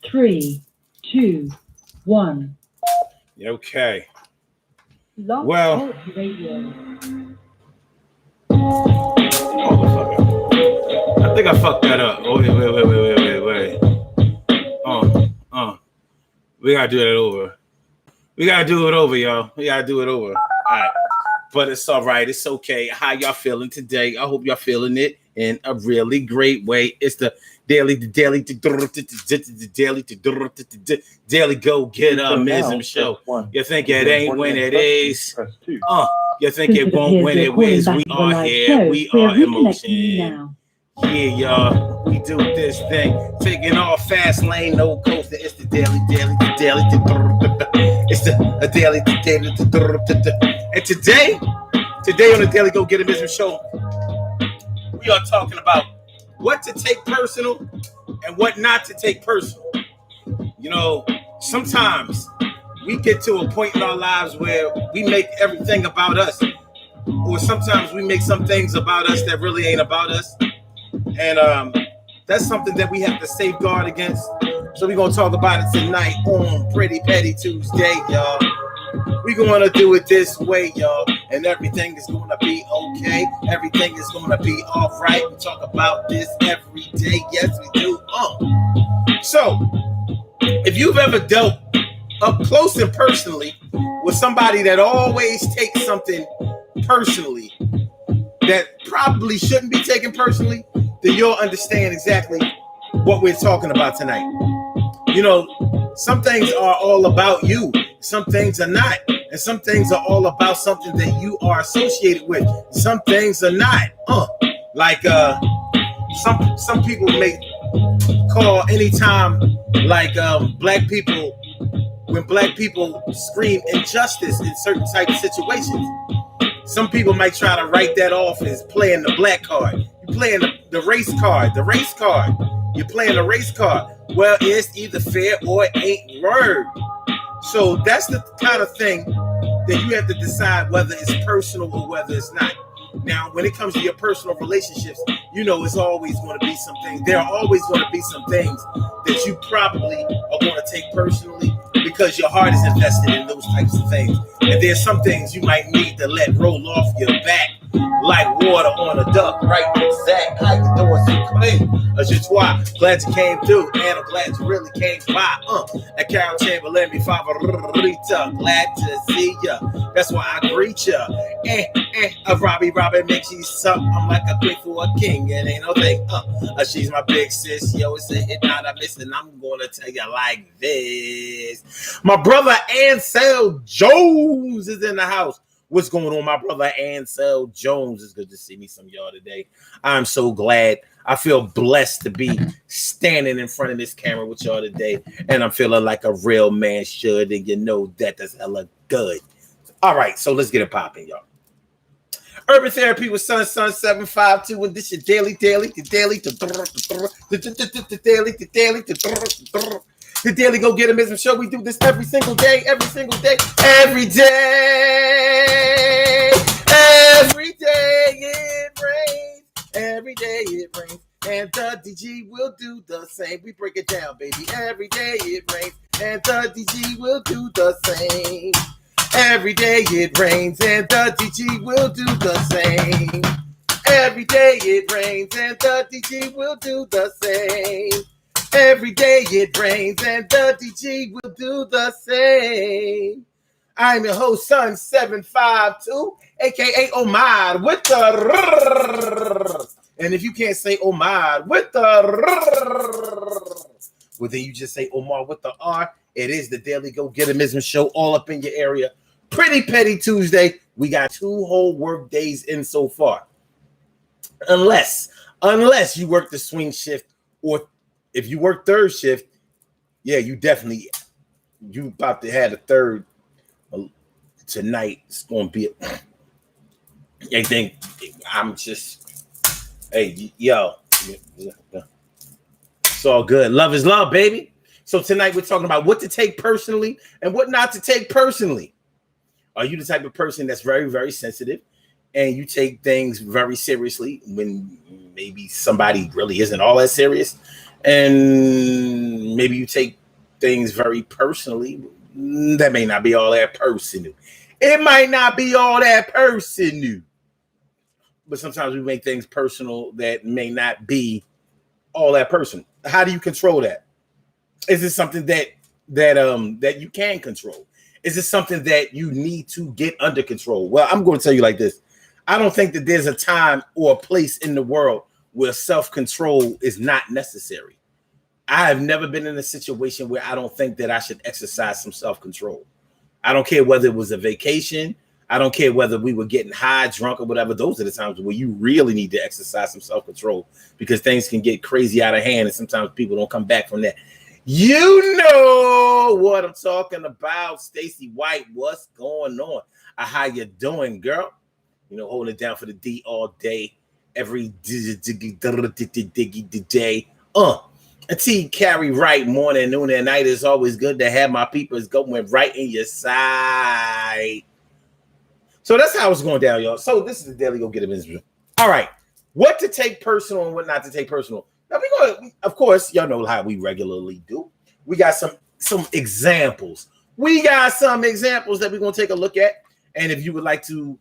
Three, two, one. Okay. Love Well, Talk Radio. hold the fuck up. I think I fucked that up. Oh, wait. We gotta do that over. We gotta do it over, y'all. We gotta do it over. All right. But it's all right. It's okay. How y'all feeling today? I hope y'all feeling it in a really great way. It's the daily go get mism show. You think it ain't when it is? You think it won't when it is? We are here. We are emotion. Yeah, y'all. We do this thing. Taking off fast lane, no coaster. It's the daily. It's the daily. And today on the Daily Go Get It Business Show, we are talking about what to take personal and what not to take personal. You know, sometimes we get to a point in our lives where we make everything about us, or sometimes we make some things about us that really ain't about us. And that's something that we have to safeguard against. So we're going to talk about it tonight on Pretty Petty Tuesday, y'all. We're going to do it this way, y'all. And everything is going to be okay. Everything is going to be all right. We talk about this every day. Yes, we do. So, if you've ever dealt up close and personally with somebody that always takes something personally that probably shouldn't be taken personally, then you'll understand exactly what we're talking about tonight. You know, some things are all about you. Some things are not. And some things are all about something that you are associated with. Some things are not. Like some people may call anytime like black people, when black people scream injustice in certain type of situations. Some people might try to write that off as playing the black card. You're playing the race card. You're playing the race card. Well, it's either fair or it ain't word. So that's the kind of thing that you have to decide whether it's personal or whether it's not. Now, when it comes to your personal relationships, you know it's always going to be some things. There are always going to be some things that you probably are going to take personally because your heart is invested in those types of things. And there's some things you might need to let roll off your back like water on a duck, right? Zach, how you doing? Je toi, glad you came through, and I'm glad you really came by. And Carol Chamberlain, me favorita, glad to see ya. That's why I greet ya. Robbie makes you suck. I'm like a queen for a king, it ain't no thing. She's my big sis, yo. It's a hit, not a miss, and I'm gonna tell you like this. My brother Ansel Jones is in the house. What's going on, my brother Ansel Jones? It's good to see me some of y'all today. I'm so glad. I feel blessed to be standing in front of this camera with y'all today, and I'm feeling like a real man should, and you know that's hella good. All right, so let's get it popping, y'all. Urban Therapy with Sun 752, and this is daily. The Daily Go Get It Business Show. We do this every single day. Every day it rains. And the DG will do the same. We break it down, baby. Every day it rains. And the DG will do the same. Every day it rains. And the DG will do the same. Every day it rains. And the DG will do the same. Every day it rains and the DG will do the same. I'm your host, Sun 752, aka Omar with the. And if you can't say Omar with the, well, then you just say Omar with the R. It is the Daily Go Get It Business Show, all up in your area. Pretty Petty Tuesday. We got 2 whole work days in so far. Unless you work the swing shift, or if you work third shift, yeah, you about to have a third tonight. It's going to be I think I'm just, hey, yo, it's all good. Love is love, baby. So tonight we're talking about what to take personally and what not to take personally. Are you the type of person that's very, very sensitive and you take things very seriously when maybe somebody really isn't all that serious? and maybe you take things very personally. That may not be all that personal. It might not be all that personal. But sometimes we make things personal that may not be all that personal. How do you control that? Is it something that you can control? Is it something that you need to get under control? Well, I'm going to tell you like this. I don't think that there's a time or a place in the world where self-control is not necessary. I have never been in a situation where I don't think that I should exercise some self-control. I don't care whether it was a vacation. I don't care whether we were getting high, drunk, or whatever. Those are the times where you really need to exercise some self-control because things can get crazy out of hand and sometimes people don't come back from that. You know what I'm talking about, Stacey White. What's going on? How you doing, girl? You know, holding it down for the D all day, every day. And T carry right morning, noon, and night. It's always good to have my peoples going right in your side. So that's how it's going down, y'all. So this is the Daily Go Get It Business. All right. What to take personal and what not to take personal. Now we're going to, of course, y'all know how we regularly do. We got some examples. We got some examples that we're going to take a look at. And if you would like to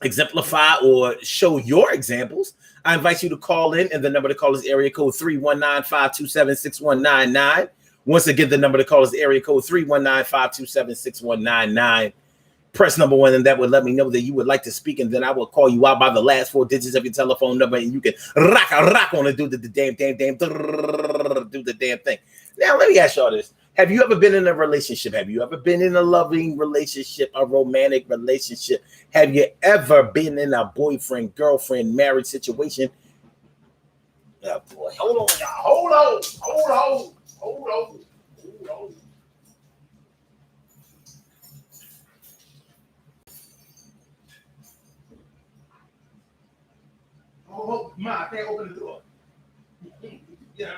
exemplify or show your examples, I invite you to call in, and the number to call is area code 319-527-6199. Once again, the number to call is area code 319-527-6199. Press number 1, and that would let me know that you would like to speak, and then I will call you out by the last 4 digits of your telephone number, and you can rock on and do the damn thing. Now, let me ask y'all this. Have you ever been in a relationship? Have you ever been in a loving relationship, a romantic relationship? Have you ever been in a boyfriend, girlfriend, marriage situation? Oh boy, hold on, y'all. Hold on. Oh, Ma, I can't open the door. Yeah.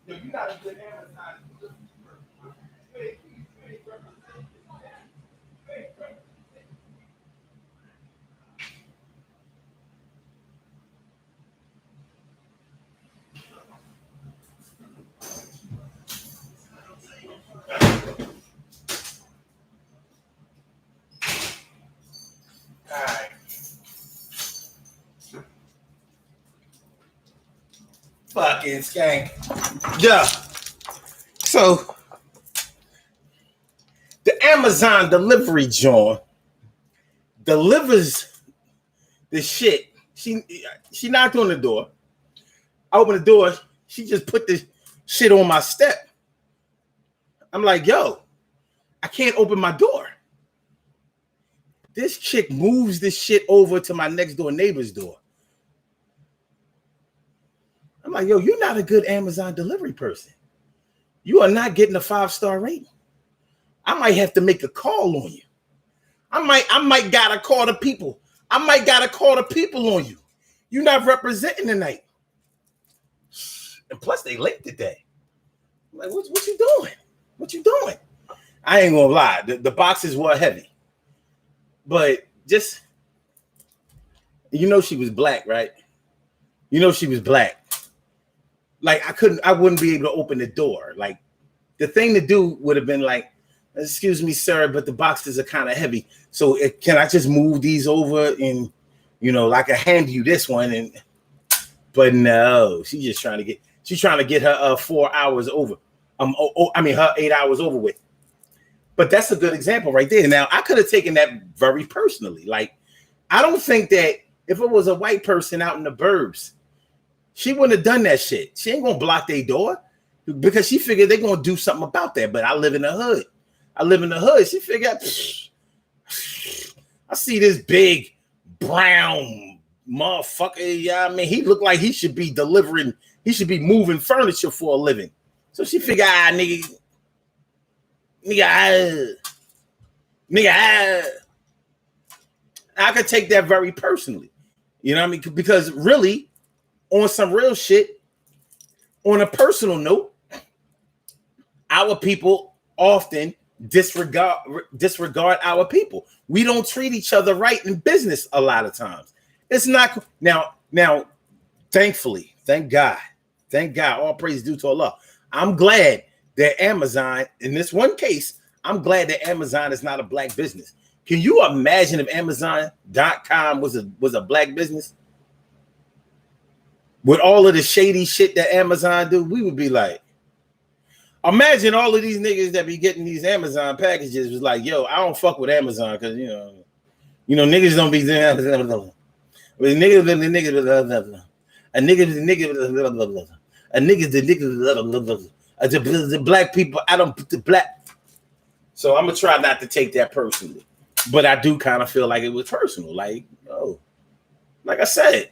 Yo, you got a good Amazon. All right. Fucking skank. Yeah. So the Amazon delivery joint delivers the shit. She knocked on the door. I opened the door. She just put this shit on my step. I'm like, yo, I can't open my door. This chick moves this shit over to my next door neighbor's door. I'm like, yo, you're not a good Amazon delivery person. You are not getting a 5-star rating. I might have to make a call on you. I might gotta call the people. I might gotta call the people on you. You're not representing tonight. And plus, they late today. I'm like, what you doing? What you doing? I ain't gonna lie. The boxes were heavy. But just, you know, she was black, right? You know, she was black. Like, I wouldn't be able to open the door. Like, the thing to do would have been like, excuse me, sir, but the boxes are kind of heavy. So can I just move these over and, you know, like I hand you this one? But no, she's trying to get her 4 hours over. Her 8 hours over with. But that's a good example right there. Now, I could have taken that very personally. Like, I don't think that if it was a white person out in the burbs, she wouldn't have done that shit. She ain't gonna block their door because she figured they're gonna do something about that. But I live in the hood. She figured, I see this big brown motherfucker. Yeah, I mean, he looked like he should be moving furniture for a living. So she figured, nigga, I could take that very personally. You know what I mean? Because really, on some real shit, on a personal note, our people often disregard our people. We don't treat each other right in business a lot of times. It's not now. Thankfully, thank God, all praise due to Allah. I'm glad that Amazon, in this one case, I'm glad that Amazon is not a black business. Can you imagine if Amazon.com was a black business? With all of the shady shit that Amazon do, we would be like, imagine all of these niggas that be getting these Amazon packages was like, yo, I don't fuck with Amazon because you know, niggas don't be doing Amazon. The black people, I don't put the black. So I'm gonna try not to take that personally, but I do kind of feel like it was personal. Like, oh, like I said,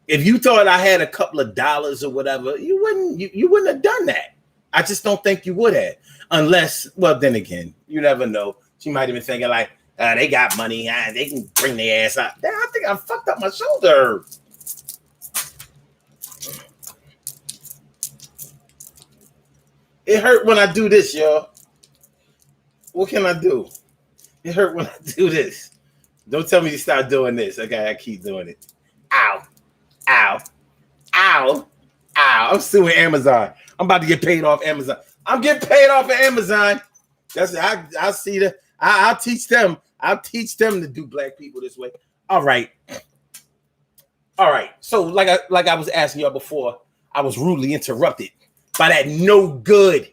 if you thought I had a couple of dollars or whatever, you wouldn't have done that. I just don't think you would have, unless, well, then again, you never know. She might have been thinking like, they got money, they can bring their ass out. I think I fucked up my shoulder. It hurt when I do this, y'all. What can I do? It hurt when I do this. Don't tell me to stop doing this. Okay, I keep doing it. Ow. Ow. Ow. Ow. I'm suing Amazon. I'm about to get paid off Amazon. I'm getting paid off of Amazon. That's I see that. I'll teach them. I'll teach them to do black people this way. All right. So like I was asking y'all before, I was rudely interrupted by that no good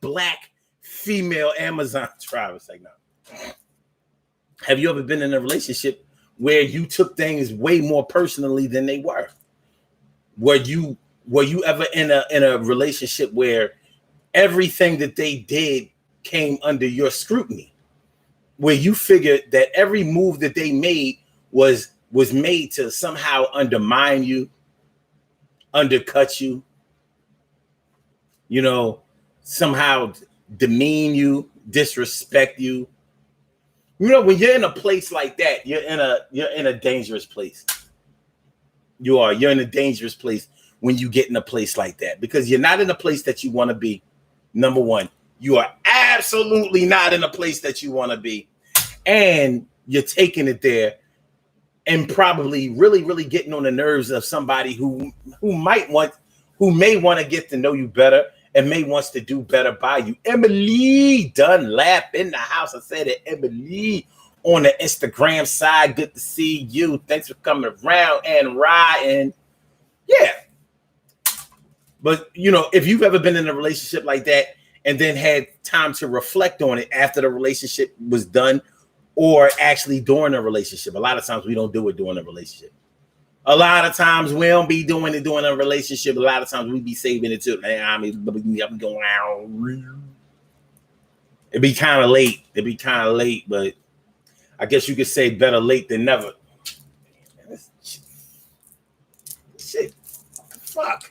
black female Amazon driver. It's like, no. Have you ever been in a relationship where you took things way more personally than they were? Were you ever in a relationship where everything that they did came under your scrutiny? Where you figured that every move that they made was made to somehow undermine you, undercut you, somehow demean you, disrespect you. When you're in a place like that, you're in a dangerous place. You're in a dangerous place when you get in a place like that, because you're not in a place that you want to be. Number one, you are absolutely not in a place that you want to be, and you're taking it there and probably really, really getting on the nerves of somebody who may want to get to know you better and may wants to do better by you. Emily Dunlap in the house. I said it, Emily on the Instagram side. Good to see you. Thanks for coming around and riding. Yeah. But, if you've ever been in a relationship like that and then had time to reflect on it after the relationship was done or actually during a relationship, a lot of times we don't do it during a relationship. A lot of times we don't be doing it during a relationship. A lot of times we be saving it too. I mean, it'd be kind of late. But I guess you could say better late than never. Shit. Fuck.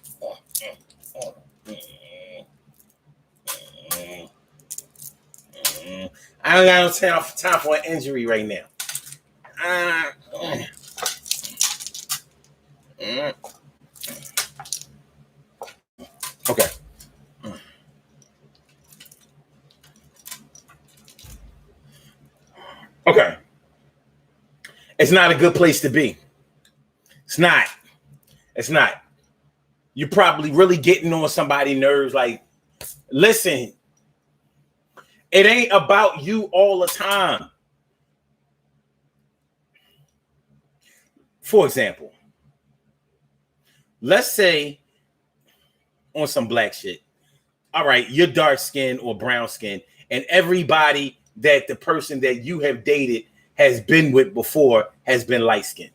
I don't got no time for an injury right now. Okay. Okay. It's not a good place to be. It's not. You're probably really getting on somebody's nerves. Like, listen, it ain't about you all the time. For example, let's say on some black shit. All right, you're dark skin or brown skin, and everybody that the person that you have dated has been with before has been light skin,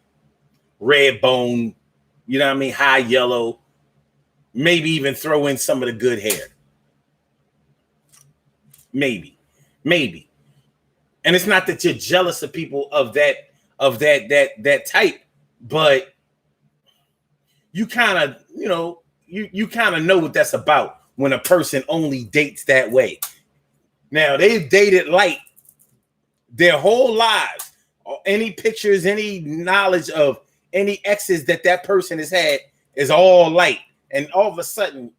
red bone, high yellow, maybe even throw in some of the good hair. Maybe. And it's not that you're jealous of people of that type, but you kind of, you kind of know what that's about when a person only dates that way. Now, they've dated light their whole lives. Any pictures, any knowledge of any exes that person has had is all light. And all of a sudden,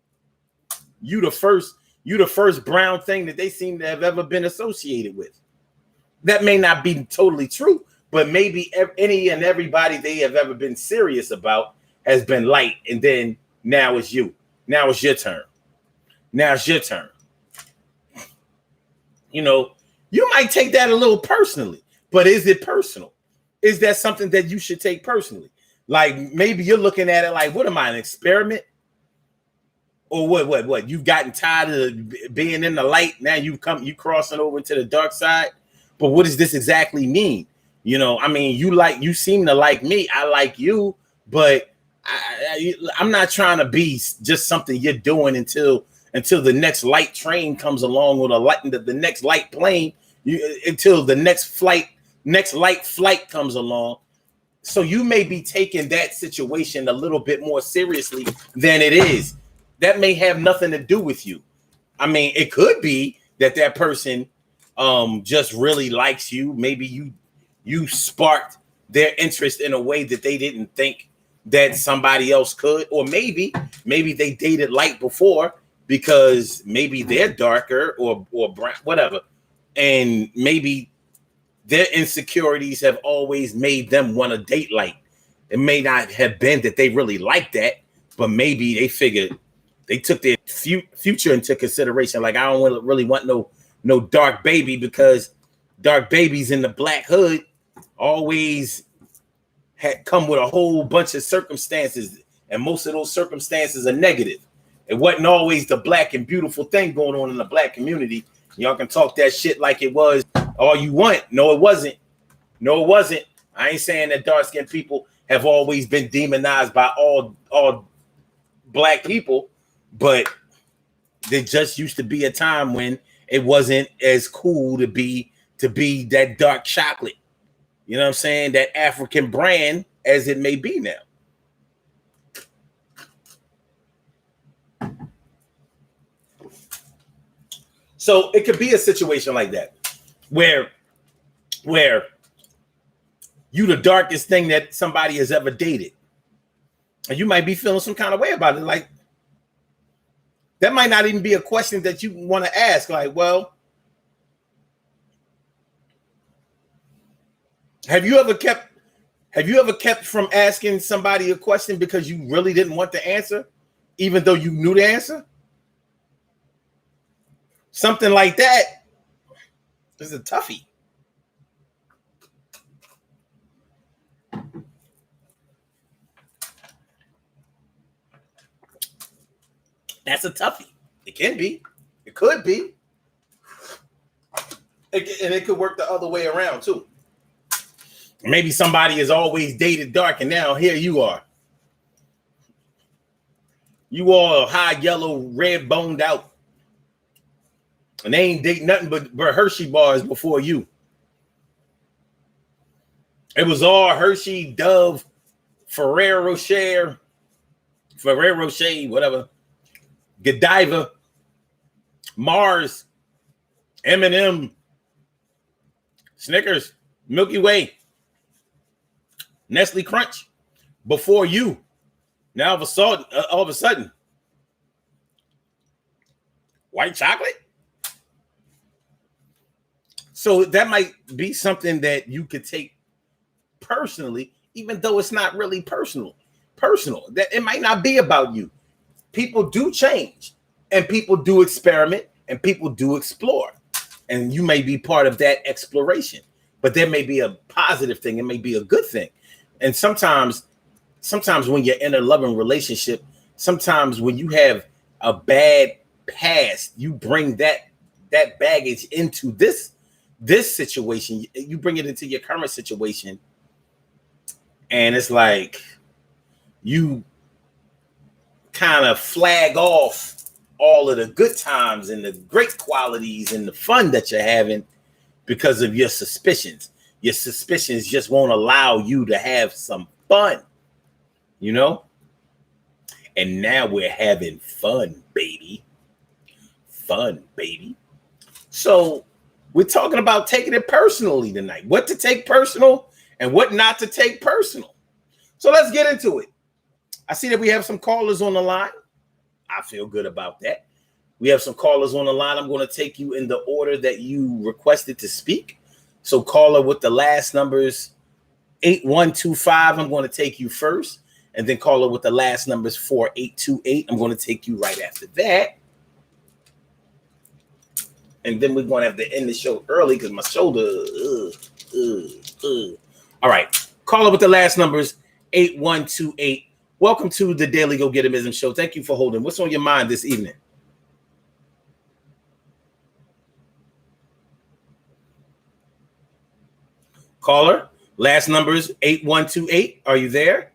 you the first You the first brown thing that they seem to have ever been associated with. That may not be totally true, but maybe any and everybody they have ever been serious about has been light, and then now it's you. Now it's your turn. Now it's your turn. You know, you might take that a little personally, but is it personal? Is that something that you should take personally? Like maybe you're looking at it like, what am I, an experiment? Or what? You've gotten tired of being in the light. Now you crossing over to the dark side. But what does this exactly mean? You know, I mean, you seem to like me. I like you, but I'm not trying to be just something you're doing until the next light train comes along, or the next light plane, until the next light flight comes along. So you may be taking that situation a little bit more seriously than it is. That may have nothing to do with you. I mean, it could be that person just really likes you. Maybe you sparked their interest in a way that they didn't think that somebody else could, or maybe they dated light before because maybe they're darker or brown, whatever, and maybe their insecurities have always made them want to date light. It may not have been that they really like that, but maybe they figured they took their future into consideration. Like, I don't really want no dark baby, because dark babies in the black hood always had come with a whole bunch of circumstances, and most of those circumstances are negative. It wasn't always the black and beautiful thing going on in the black community. Y'all can talk that shit like it was all you want. No, it wasn't. No, it wasn't. I ain't saying that dark-skinned people have always been demonized by all black people, but there just used to be a time when it wasn't as cool to be that dark chocolate. You know what I'm saying? That African brand, as it may be now. So it could be a situation like that where you the darkest thing that somebody has ever dated. And you might be feeling some kind of way about it. Like, that might not even be a question that you want to ask. Like, well, have you ever kept from asking somebody a question because you really didn't want the answer, even though you knew the answer? Something like that is a toughie. That's a toughie. It can be. It could be. And it could work the other way around too. Maybe somebody has always dated dark, and now here you are. You all high yellow, red boned out. And they ain't dating nothing but Hershey bars before you. It was all Hershey, Dove, Ferrero Rocher, whatever. Godiva, Mars, M&M, Snickers, Milky Way, Nestle Crunch before you. Now all of a sudden, white chocolate. So that might be something that you could take personally, even though it's not really personal. That it might not be about you. People do change, and people do experiment, and people do explore. And you may be part of that exploration, but there may be a positive thing. It may be a good thing. And sometimes when you're in a loving relationship, sometimes when you have a bad past, you bring that baggage into this situation. You bring it into your current situation, and it's like you kind of flag off all of the good times and the great qualities and the fun that you're having because of your suspicions. Your suspicions just won't allow you to have some fun, you know? And now we're having fun, baby. Fun, baby. So we're talking about taking it personally tonight. What to take personal and what not to take personal. So let's get into it. I see that we have some callers on the line. I feel good about that. We have some callers on the line. I'm going to take you in the order that you requested to speak. So caller with the last numbers 8125, I'm going to take you first. And then caller with the last numbers 4828, I'm going to take you right after that. And then we're going to have to end the show early because my shoulder. All right. Caller with the last numbers 8128. Welcome to the Daily Go Getimism Show. Thank you for holding. What's on your mind this evening? Caller, last numbers 8128. Are you there?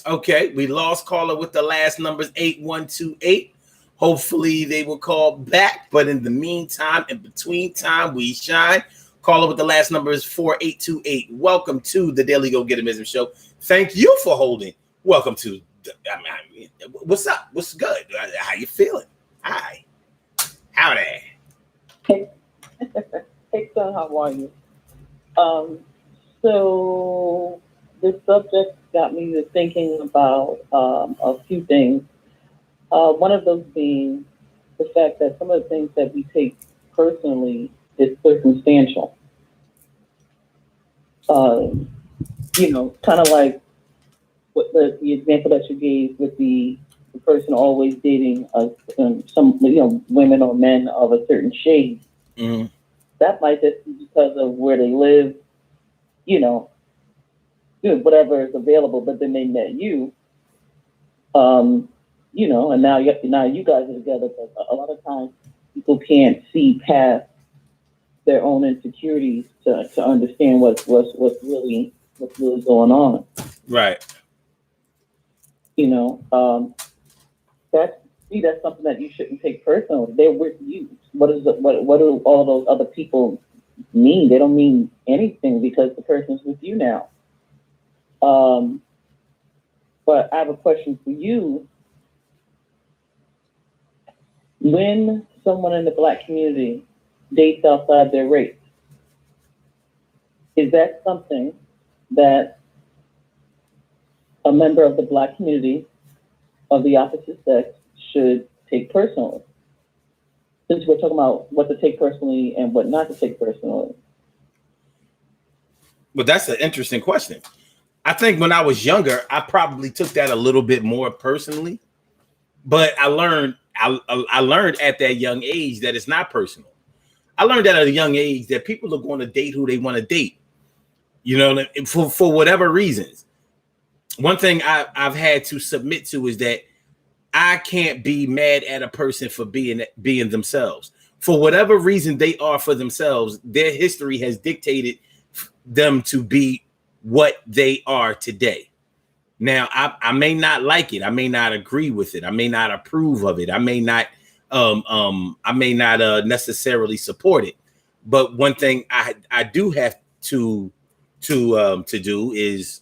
Okay, we lost caller with the last numbers 8128. Hopefully they will call back, but in the meantime, in between time, we shine. Caller with the last numbers 4828. Welcome to the Daily Go Getimism Show. Thank you for holding. Welcome to. What's up? What's good? How you feeling? Hi. Howdy. Hey, son, how are you? So this subject got me to thinking about a few things. One of those being the fact that some of the things that we take personally is circumstantial. Kind of like what the example that you gave with the person always dating some women or men of a certain shade. Mm-hmm. That might just be because of where they live, whatever is available. But then they met you, and now you guys are together. But a lot of times people can't see past their own insecurities to understand what's really going on. Right. That's something that you shouldn't take personally. They're with you. What do all those other people mean? They don't mean anything because the person's with you now. But I have a question for you. When someone in the Black community dates outside their race, is that something that a member of the Black community of the opposite sex should take personally? Since we're talking about what to take personally and what not to take personally. Well, that's an interesting question. I think when I was younger, I probably took that a little bit more personally, but I learned at that young age that it's not personal. I learned at a young age that people are going to date who they want to date, for whatever reasons. One thing I've had to submit to is that I can't be mad at a person for being themselves. For whatever reason they are for themselves, their history has dictated them to be what they are today. Now, I may not like it. I may not agree with it. I may not approve of it. I may not necessarily support it. But one thing I do have to do is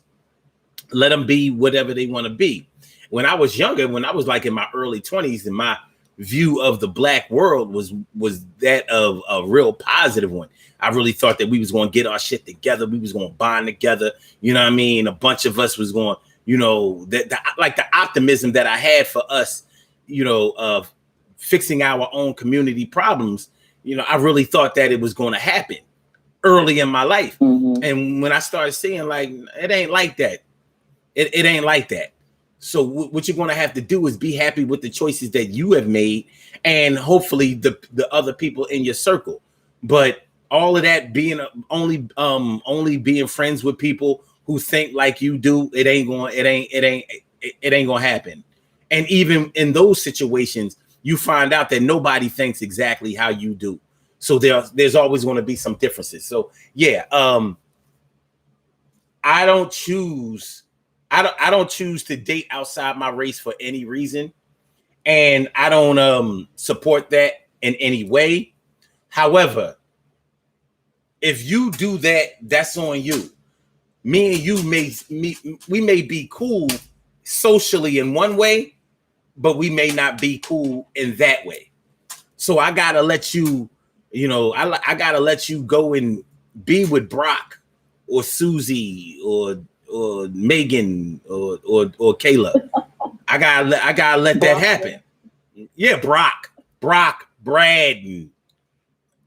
let them be whatever they want to be. When I was younger, when I was like in my early 20s, and my view of the Black world was that of a real positive one. I really thought that we was going to get our shit together. We was going to bond together. You know what I mean? A bunch of us was going, like the optimism that I had for us, of fixing our own community problems. I really thought that it was going to happen early in my life. Mm-hmm. And when I started seeing like, it ain't like that. It ain't like that. So what you're going to have to do is be happy with the choices that you have made, and hopefully the other people in your circle. But all of that being only being friends with people who think like you do, it ain't gonna happen. And even in those situations, you find out that nobody thinks exactly how you do. So there's always going to be some differences. So yeah, I don't choose to date outside my race for any reason. And I don't support that in any way. However, if you do that, that's on you. Me and you we may be cool socially in one way, but we may not be cool in that way. So I gotta let you, I gotta let you go and be with Brock or Susie or Megan or Kayla. I gotta let that happen. Yeah, Brock, Brad, and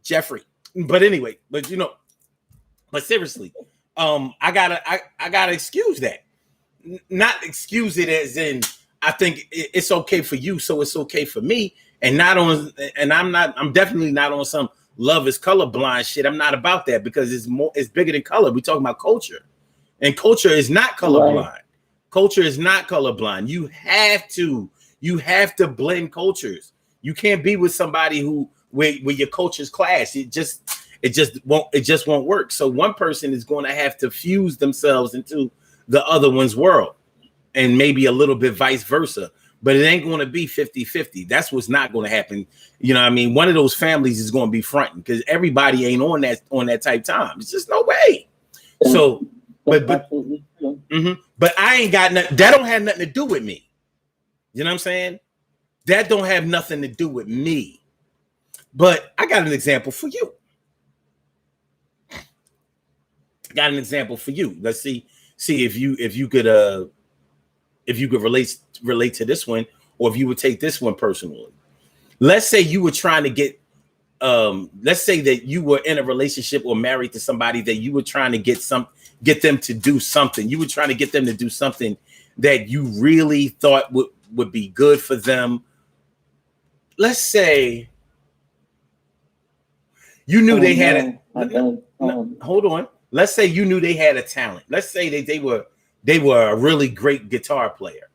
Jeffrey. But anyway, but seriously, I gotta excuse that. Not excuse it as in I think it's okay for you, so it's okay for me, and I'm definitely not on some love is colorblind shit. I'm not about that because it's bigger than color. We're talking about culture, and culture is not colorblind. Right. Culture is not colorblind. You have to blend cultures. You can't be with somebody where your cultures clash. It just won't work. So one person is going to have to fuse themselves into the other one's world, and maybe a little bit vice versa. But it ain't going to be 50-50. That's what's not going to happen. You know what I mean? One of those families is going to be fronting because everybody ain't on that type time. It's just no way. So, but I ain't got nothing. That don't have nothing to do with me. You know what I'm saying? That don't have nothing to do with me. But I got an example for you. Let's see if you could relate to this one, or if you would take this one personally. Let's say you were trying to get let's say that you were in a relationship or married to somebody that you were trying to get them to do something. You were trying to get them to do something that you really thought would be good for them. Let's say you knew they had hold on. Let's say you knew they had a talent. Let's say that they were a really great guitar player.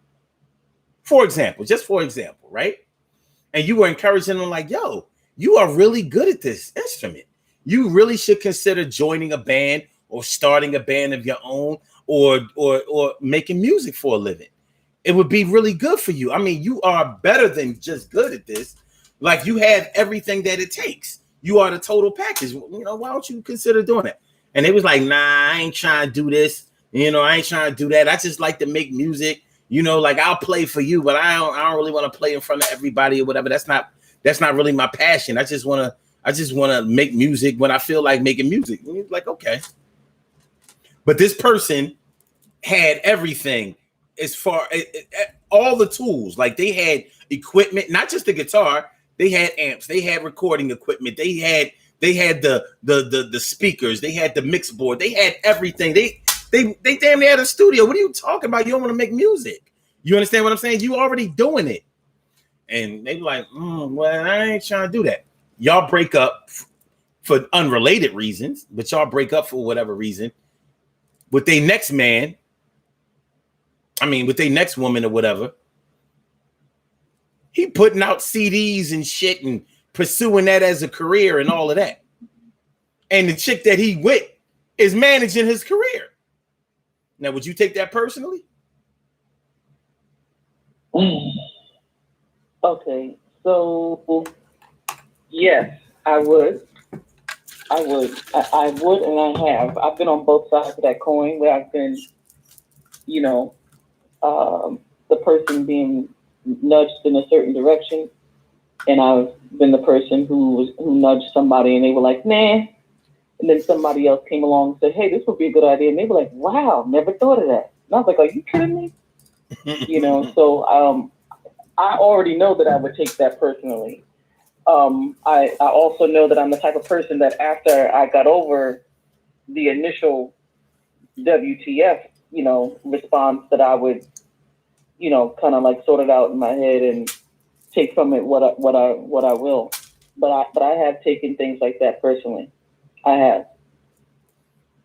Just for example, right? And you were encouraging them like, yo, you are really good at this instrument. You really should consider joining a band or starting a band of your own or making music for a living. It would be really good for you. I mean, you are better than just good at this. Like, you have everything that it takes. You are the total package. Why don't you consider doing it? And they was like, nah, I ain't trying to do this. I ain't trying to do that. I just like to make music. Like, I'll play for you, but I don't really want to play in front of everybody or whatever. That's not really my passion. I just want to make music when I feel like making music. And you're like, okay. But this person had everything as far all the tools. Like, they had equipment, not just the guitar. They had amps. They had recording equipment. They had the speakers. They had the mix board. They had everything. They damn near had a studio. What are you talking about? You don't want to make music. You understand what I'm saying? You already doing it. And they be like, well, I ain't trying to do that. Y'all break up for unrelated reasons, but y'all break up for whatever reason with their next man. I mean, with their next woman or whatever. He putting out CDs and shit and pursuing that as a career and all of that. And the chick that he with is managing his career. Now, would you take that personally? Okay, so yes, I would. I would, and I have. I've been on both sides of that coin where I've been, the person being nudged in a certain direction, and I've been the person who nudged somebody, and they were like, "Nah," and then somebody else came along and said, "Hey, this would be a good idea," and they were like, "Wow, never thought of that." And I was like, "Are you kidding me?" So I already know that I would take that personally. I also know that I'm the type of person that after I got over the initial WTF, response, that I would, kind of like sort it out in my head and take from it what I will. But I have taken things like that personally. I have.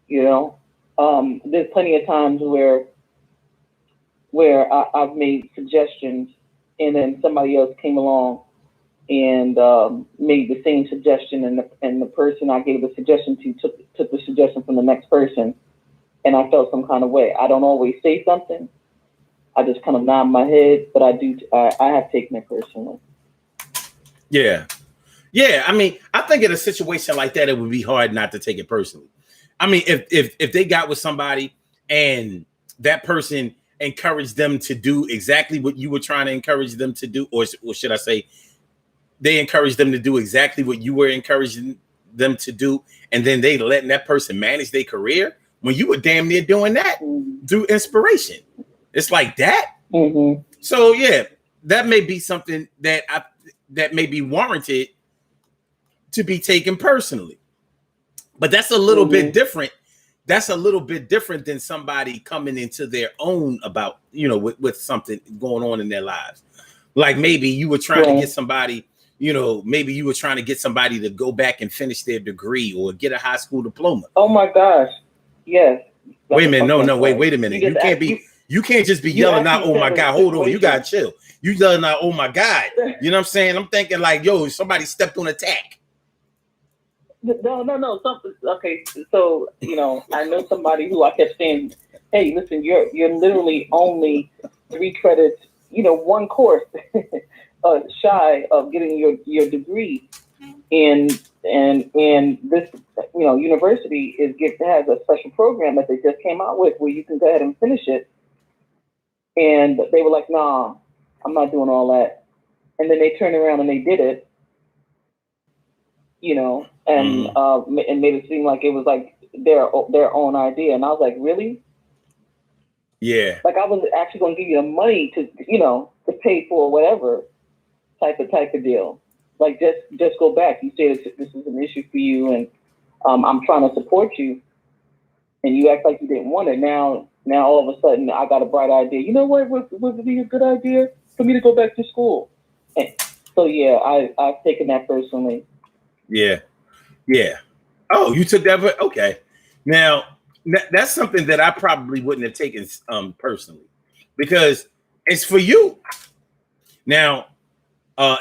There's plenty of times where I've made suggestions, and then somebody else came along and made the same suggestion, and the person I gave the suggestion to took the suggestion from the next person, and I felt some kind of way. I don't always say something. I just kind of nod my head, but I have taken it personally. Yeah. I mean, I think in a situation like that, it would be hard not to take it personally. I mean, if they got with somebody and that person encouraged them to do exactly what you were trying to encourage them to do, or should I say, they encouraged them to do exactly what you were encouraging them to do, and then they letting that person manage their career when you were damn near doing that through inspiration. It's like that. Mm-hmm. So yeah, that may be something that may be warranted to be taken personally. But that's a little bit different. That's a little bit different than somebody coming into their own about, with something going on in their lives. Like maybe you were trying to get somebody, maybe you were trying to get somebody to go back and finish their degree or get a high school diploma. Oh my gosh. Yes. Wait a minute. No, wait a minute. You can't just be yelling out, oh my God, hold on. You gotta chill. You yelling out, oh my God. You know what I'm saying? I'm thinking like, yo, somebody stepped on a tack. No. Something. Okay, so I know somebody who I kept saying, "Hey, listen, you're literally only 3 credits, one course shy of getting your degree, and this university has a special program that they just came out with where you can go ahead and finish it." And they were like, "Nah, I'm not doing all that." And then they turned around and they did it. And made it seem like it was like their own idea. And I was like, really? Yeah. Like I was actually going to give you the money to pay for whatever type of deal. Like just go back. You say this is an issue for you, and I'm trying to support you, and you act like you didn't want it. Now all of a sudden I got a bright idea. You know what would be a good idea for me to go back to school? And so yeah, I've taken that personally. Yeah. Oh, you took that, but okay. Now that's something that I probably wouldn't have taken personally, because it's for you. Now,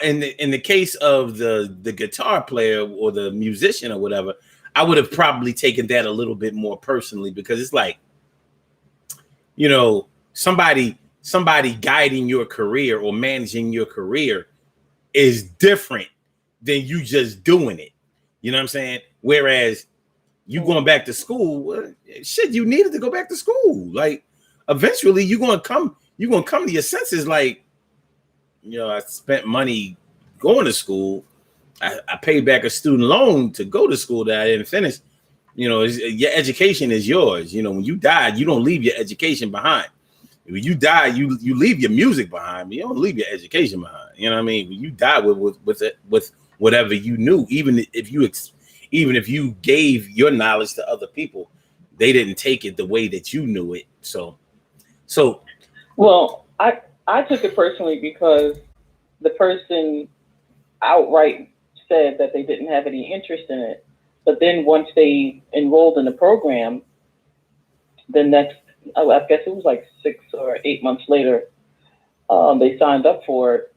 in the case of the guitar player or the musician or whatever, I would have probably taken that a little bit more personally, because it's like, somebody guiding your career or managing your career is different than you just doing it. You know what I'm saying? Whereas you going back to school, shit, you needed to go back to school. Like eventually you're gonna come to your senses. Like, I spent money going to school. I paid back a student loan to go to school that I didn't finish. Your education is yours. When you die, you don't leave your education behind. When you die, you leave your music behind. You don't leave your education behind. You know what I mean? When you die with whatever you knew, even if you gave your knowledge to other people, they didn't take it the way that you knew it. So well, I took it personally because the person outright said that they didn't have any interest in it. But then once they enrolled in the program, the next, I guess it was like 6 or 8 months later, they signed up for it.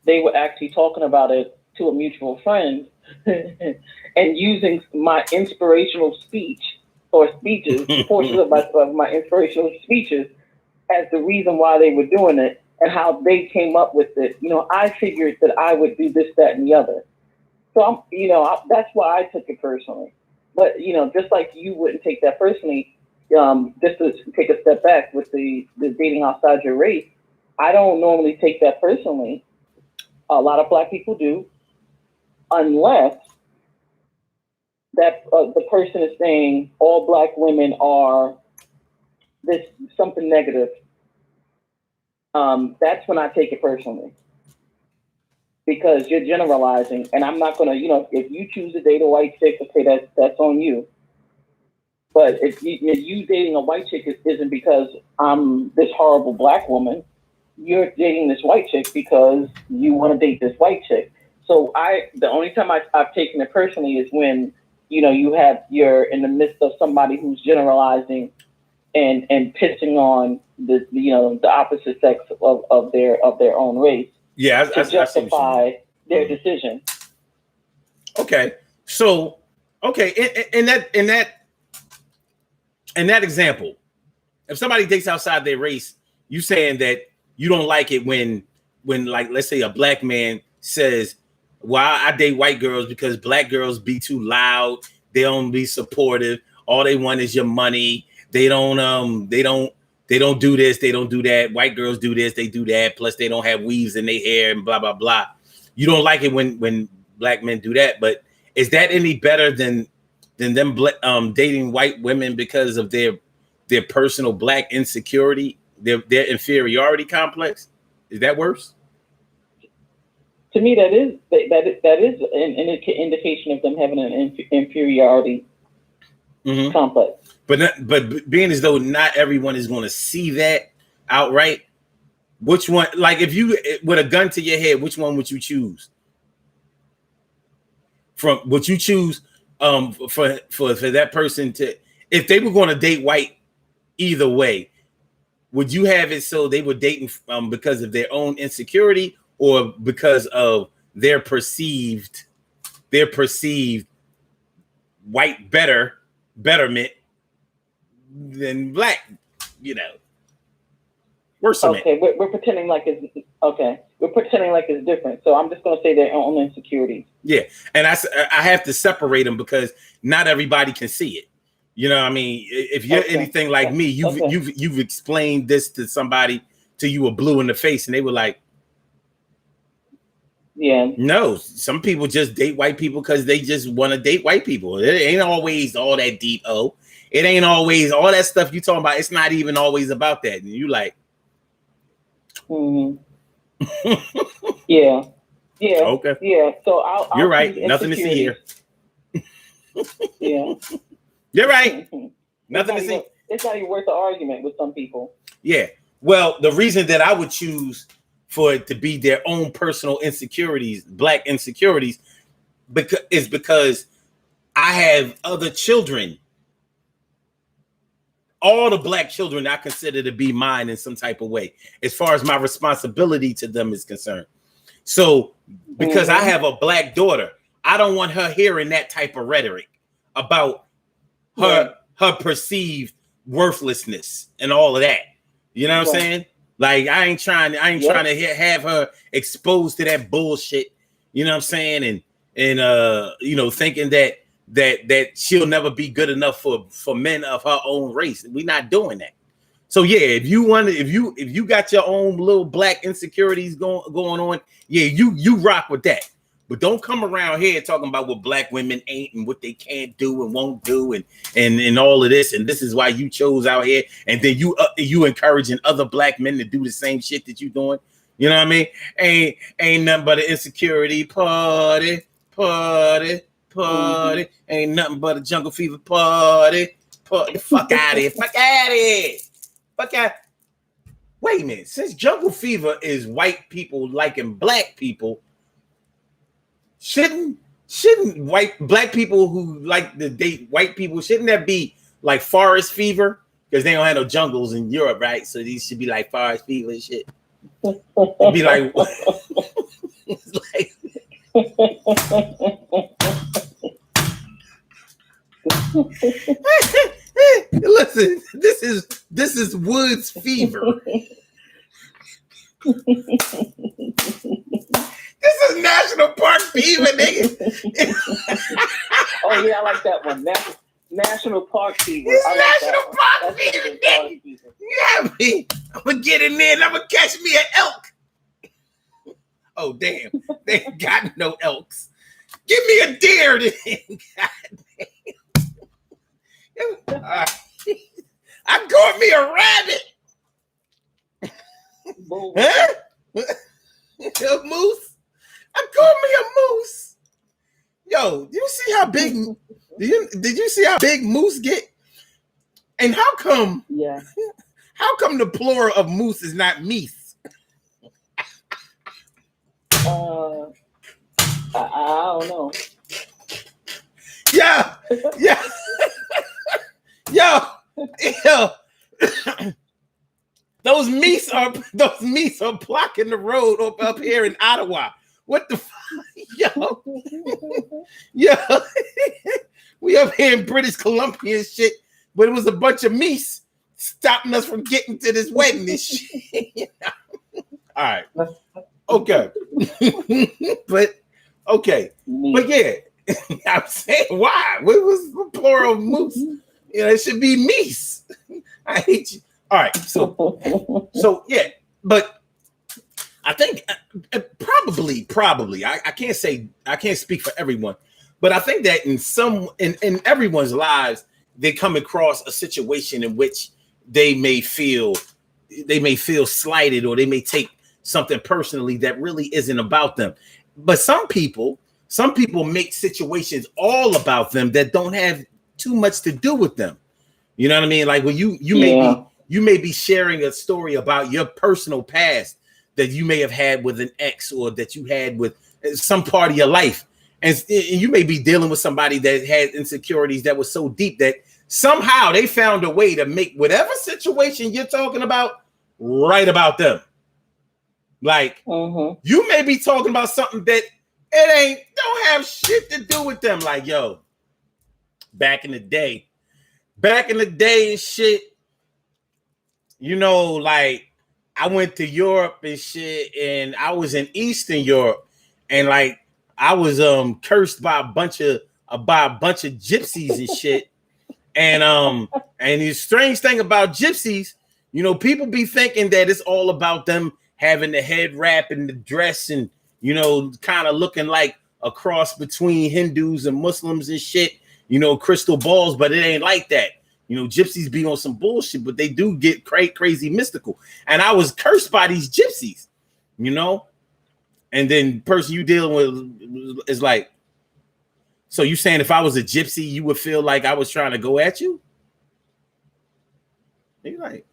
They were actually talking about it to a mutual friend and using my inspirational speech or speeches, portions of my inspirational speeches as the reason why they were doing it and how they came up with it. I figured that I would do this, that, and the other. So that's why I took it personally. But, just like you wouldn't take that personally, just to take a step back with the dating outside your race, I don't normally take that personally. A lot of Black people do, unless that the person is saying all Black women are this something negative. That's when I take it personally, because you're generalizing, and I'm not gonna, if you choose to date a white chick, okay, that's on you. But if you dating a white chick isn't because I'm this horrible Black woman. You're dating this white chick because you want to date this white chick. So the only time I've taken it personally is when, you're in the midst of somebody who's generalizing and pissing on the opposite sex of their own race. Yeah, to justify their decision. Okay. So, in that example, if somebody dates outside their race, you saying that you don't like it when like, let's say a Black man says, well, I date white girls because Black girls be too loud. They don't be supportive. All they want is your money. They don't do this. They don't do that. White girls do this. They do that. Plus they don't have weaves in their hair and blah, blah, blah. You don't like it when Black men do that. But is that any better than them dating white women because of their personal Black insecurity, their inferiority complex? Is that worse? to me, that is an indication of them having an inferiority complex. But being as though not everyone is going to see that outright, which one? Like, if you with a gun to your head, which one would you choose? Would you choose for that person to, if they were going to date white either way, would you have it so they were dating because of their own insecurity or because of their perceived white betterment than black, worse. Okay, we're pretending like it's okay. We're pretending like it's different. So I'm just going to say their own insecurities. Yeah, and I have to separate them because not everybody can see it. You know what I mean? If you're anything like me, you've explained this to somebody till you were blue in the face, and they were like, "Yeah, no." Some people just date white people because they just want to date white people. It ain't always all that deep. It ain't always all that stuff you talking about. It's not even always about that. And you like, yeah, okay, yeah. So I'll you're right. Nothing to see here. Yeah. You're right. Nothing to see. It's not even worth the argument with some people. Yeah. Well, the reason that I would choose for it to be their own personal insecurities, black insecurities, because I have other children. All the black children I consider to be mine in some type of way, as far as my responsibility to them is concerned. So, because I have a black daughter, I don't want her hearing that type of rhetoric about her perceived worthlessness and all of that. You know what I'm saying? Like, I ain't trying to have her exposed to that bullshit. You know what I'm saying? And thinking that she'll never be good enough for men of her own race. We're not doing that. So yeah, if you got your own little black insecurities going on, yeah, you rock with that. But don't come around here talking about what black women ain't and what they can't do and won't do and all of this. And this is why you chose out here. And then you encouraging other black men to do the same shit that you doing. You know what I mean? Ain't nothing but an insecurity party. Ain't nothing but a jungle fever party. Fuck out of here. Fuck out of here. Fuck out. Wait a minute. Since jungle fever is white people liking black people, shouldn't black people who like to date white people, shouldn't that be like forest fever? Because they don't have no jungles in Europe, right? So these should be like forest fever and shit. It'd be like, it's like listen, this is woods fever. This is National Park fever, nigga. Oh yeah, I like that one. National Park fever. It's National Park fever, nigga. Yeah, me. I'm gonna get in there and I'm gonna catch me an elk. Oh damn, they ain't got no elks. Give me a deer then. God damn. I caught me a rabbit. Huh? A moose? I caught me a moose. Yo, did you see how big? Did you see how big moose get? And how come? Yeah. How come the plural of moose is not meese? I don't know. Yeah. Yo. Those meese are blocking the road up here in Ottawa. What the fuck? Yo. We up here in British Columbia and shit, but it was a bunch of meese stopping us from getting to this wedding and shit. All right. Okay. But okay. But yeah, I'm saying why? What was the plural of moose? It should be meese. I hate you. All right. So yeah, but I think probably I can't speak for everyone, but I think that in everyone's lives, they come across a situation in which they may feel slighted, or they may take something personally that really isn't about them. But some people make situations all about them that don't have too much to do with them. You know what I mean? Like when you may be sharing a story about your personal past that you may have had with an ex or that you had with some part of your life. And you may be dealing with somebody that had insecurities that was so deep that somehow they found a way to make whatever situation you're talking about right about them. Like you may be talking about something that it don't have shit to do with them. Like, yo, back in the day and shit, you know, like I went to Europe and shit, and I was in Eastern Europe, and like I was cursed by a bunch of gypsies and shit. And the strange thing about gypsies, you know, people be thinking that it's all about them having the head wrap and the dress and, you know, kind of looking like a cross between Hindus and Muslims and shit, you know, crystal balls, but it ain't like that. You know, gypsies be on some bullshit, but they do get crazy mystical. And I was cursed by these gypsies, you know? And then the person you dealing with is like, so you saying if I was a gypsy, you would feel like I was trying to go at you? And you're like,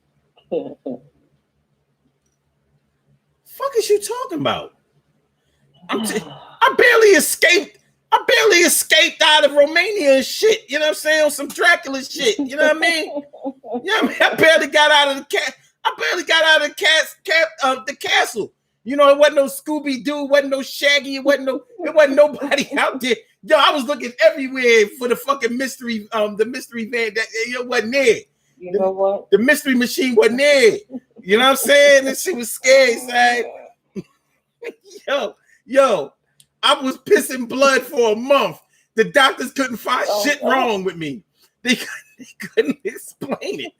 fuck is you talking about? I barely escaped out of Romania and shit. You know what I'm saying? On some Dracula shit. You know what I mean? You know what I mean? I barely got out of the castle. You know, it wasn't no Scooby-Doo, it wasn't no Shaggy, it wasn't nobody out there. Yo, I was looking everywhere for the fucking mystery, the mystery van that wasn't there. You know what? The mystery machine wasn't there. You know what I'm saying? This shit was scary, son. Yo, I was pissing blood for a month. The doctors couldn't find shit wrong with me. They couldn't explain it.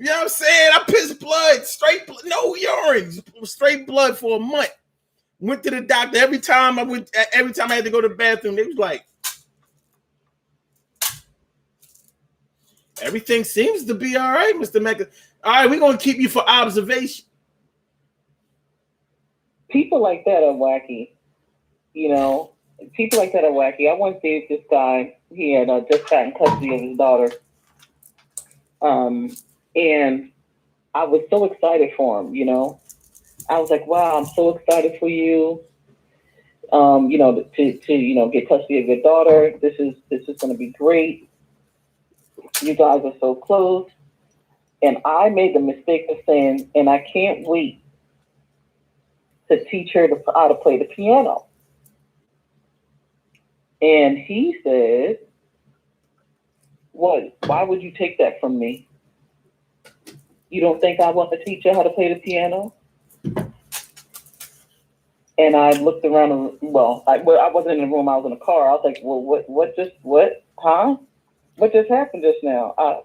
You know what I'm saying? I pissed blood, straight blood, no urine, straight blood for a month. Went to the doctor every time I had to go to the bathroom. They was like, everything seems to be all right, Mr. Mecca. All right, we're gonna keep you for observation. People like that are wacky. You know, people like that are wacky. I once dated this guy. He had just gotten custody of his daughter. And I was so excited for him, you know. I was like, wow, I'm so excited for you. You know, to get custody of your daughter. This is gonna be great. You guys are so close. And I made the mistake of saying, and I can't wait to teach her how to play the piano. And he said, what? Why would you take that from me? You don't think I want to teach her how to play the piano? And I looked around, I wasn't in the room, I was in the car. I was like, well, what just happened just now? I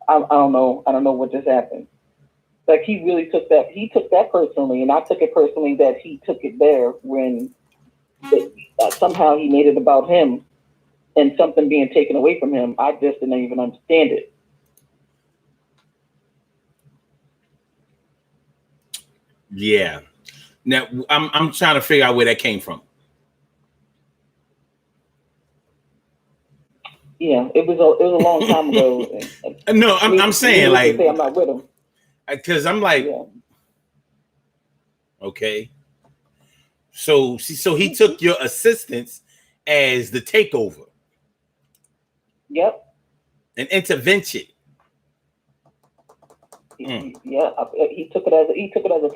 don't know what just happened. Like he took that personally, and I took it personally that he took it there when somehow he made it about him and something being taken away from him. I just didn't even understand it. Yeah. Now I'm trying to figure out where that came from. Yeah, it was a long time ago. No, I'm saying like I'm not with him because I'm like, yeah. Okay. So he took your assistance as the takeover. Yep. An intervention. Yeah, he took it as a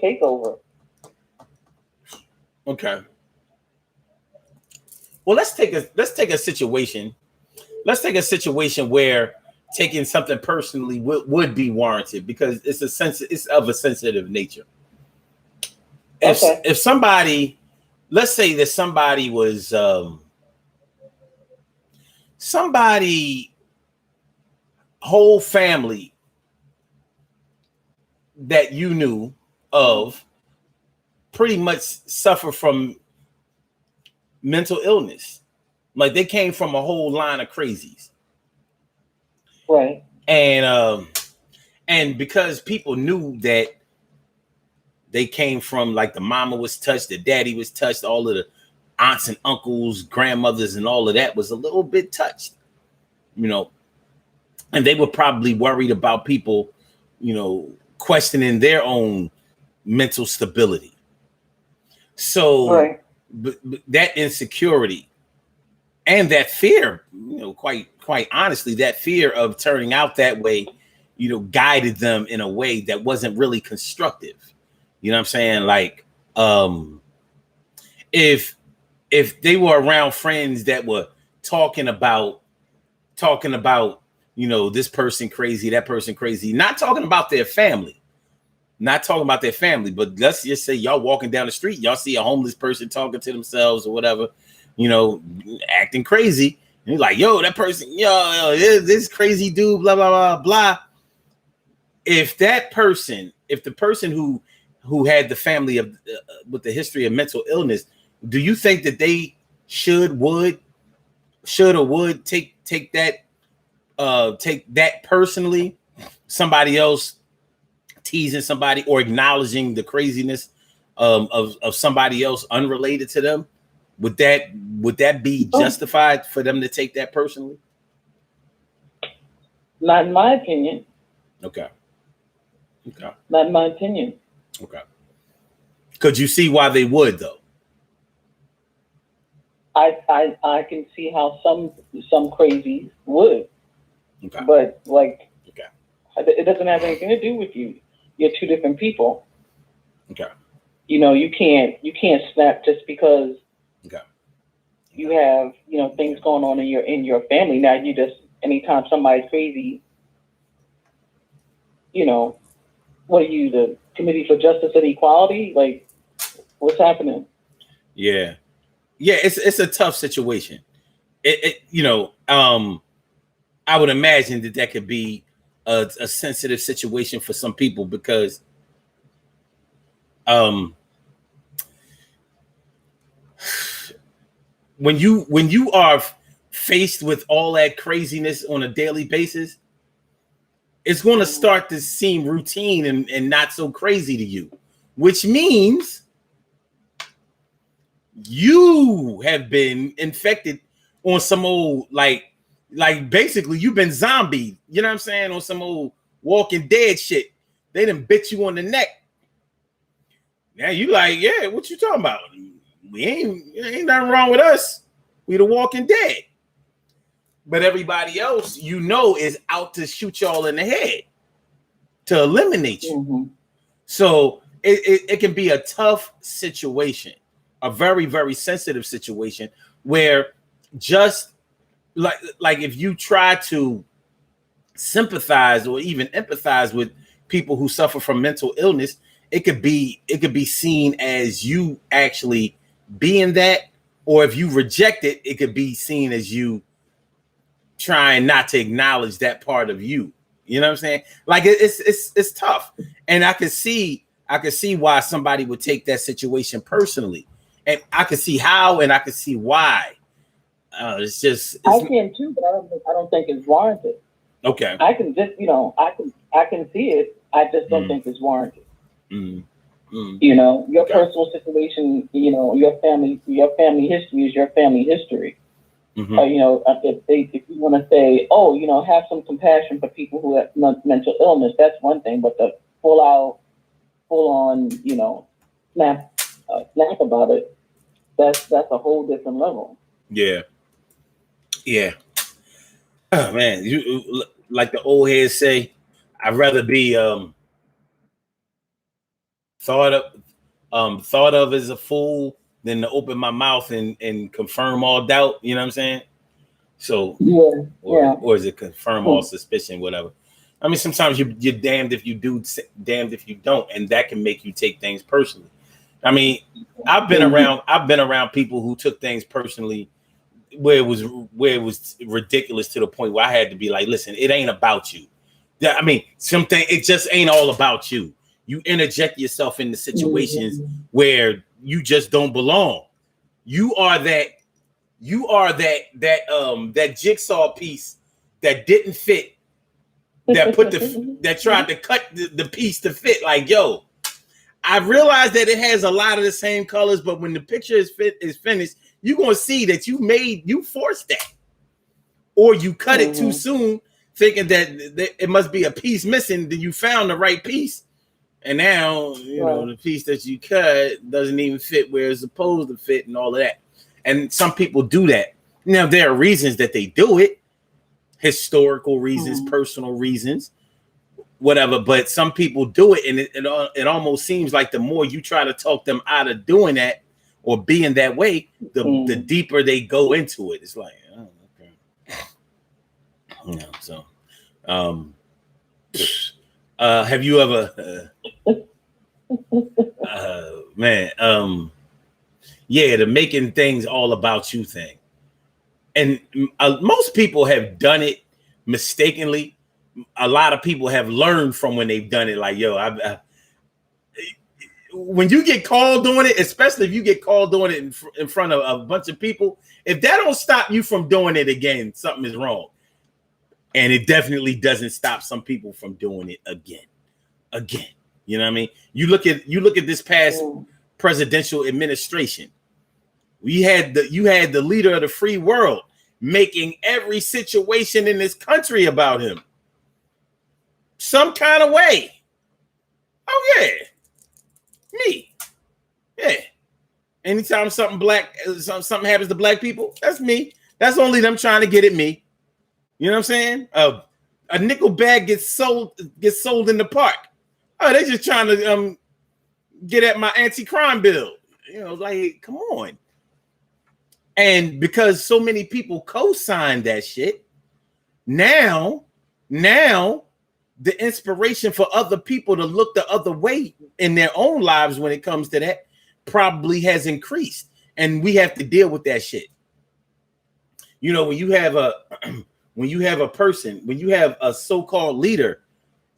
takeover. Okay. Well, let's take a situation. Let's take a situation where taking something personally would be warranted because it's of a sensitive nature. If somebody, let's say that somebody was somebody whole family that you knew of pretty much suffer from mental illness. Like they came from a whole line of crazies. Right. And because people knew that they came from, like, the mama was touched, the daddy was touched, all of the aunts and uncles, grandmothers, and all of that was a little bit touched, and they were probably worried about people, questioning their own mental stability. So Right. but that insecurity and that fear, quite honestly, that fear of turning out that way, guided them in a way that wasn't really constructive. You know what I'm saying? Like, if they were around friends that were talking about, this person crazy, that person crazy, not talking about their family, but let's just say y'all walking down the street, y'all see a homeless person talking to themselves or whatever, acting crazy. And you're like, yo, that person, this crazy dude, blah, blah, blah, blah. If the person who had the family of with the history of mental illness, do you think that they should or would take that personally? Somebody else teasing somebody or acknowledging the craziness of somebody else unrelated to them, would that be justified for them to take that personally? Not in my opinion. Okay. Not in my opinion. Okay. Could you see why they would, though? I can see how some crazies would. Okay. But like, okay, it doesn't have anything to do with you. You're two different people. Okay. You can't snap just because okay. you have, things going on in your family. Now you just, anytime somebody's crazy, what are you, the Committee for Justice and Equality? Like, what's happening? Yeah. It's a tough situation. I would imagine that could be a sensitive situation for some people because, when you are faced with all that craziness on a daily basis, it's going to start to seem routine and not so crazy to you, which means you have been infected on some old, like basically you've been zombied, you know what I'm saying, on some old Walking Dead shit. They done bit you on the neck. Now you like, yeah, what you talking about? Ain't nothing wrong with us. We the Walking Dead. But everybody else, is out to shoot y'all in the head, to eliminate you. Mm-hmm. So it can be a tough situation, a very, very sensitive situation where just like if you try to sympathize or even empathize with people who suffer from mental illness, it could be seen as you actually being that, or if you reject it, it could be seen as you trying not to acknowledge that part of you. You know what I'm saying? Like it's tough, and I could see why somebody would take that situation personally, and I could see how, and I could see why. I can too, but I don't think it's warranted. Okay. I can just, I can see it. I just don't think it's warranted. Your personal situation, your family history is your family history. If you want to say, have some compassion for people who have mental illness, that's one thing. But the full on, snap about it, that's a whole different level. Yeah. Oh man, you like the old heads say, I'd rather be thought of as a fool than to open my mouth and confirm all doubt. You know what I'm saying? So or is it confirm all suspicion, whatever. I mean, sometimes you're damned if you do, damned if you don't, and that can make you take things personally. I mean, I've been around people who took things personally where it was ridiculous to the point where I had to be like, listen, it ain't about you. I mean, it just ain't all about you. You interject yourself into situations where you just don't belong. You are that jigsaw piece that didn't fit, that tried to cut the piece to fit. Like, yo, I realized that it has a lot of the same colors, but when the picture is finished, you're gonna see that you forced that, or you cut it too soon, thinking that it must be a piece missing. Then you found the right piece, and now you know the piece that you cut doesn't even fit where it's supposed to fit, and all of that. And some people do that. Now there are reasons that they do it, historical reasons, personal reasons, whatever. But some people do it, and it almost seems like the more you try to talk them out of doing that or being that way, the deeper they go into it. It's like, oh, okay. So have you ever the making things all about you thing, and most people have done it mistakenly. A lot of people have learned from when they've done it. Like, yo, when you get called doing it, especially if you get called doing it in front of a bunch of people, if that don't stop you from doing it again, something is wrong. And it definitely doesn't stop some people from doing it again. You know what I mean? You look at this past presidential administration. You had the leader of the free world making every situation in this country about him some kind of way. Oh yeah, me. Yeah. Anytime something happens to black people, that's me. That's only them trying to get at me. You know what I'm saying? A nickel bag gets sold in the park. Oh, they just trying to get at my anti-crime bill. You know, like, come on. And because so many people co-signed that shit, now the inspiration for other people to look the other way in their own lives when it comes to that probably has increased. And we have to deal with that shit. You know, when you have a so-called leader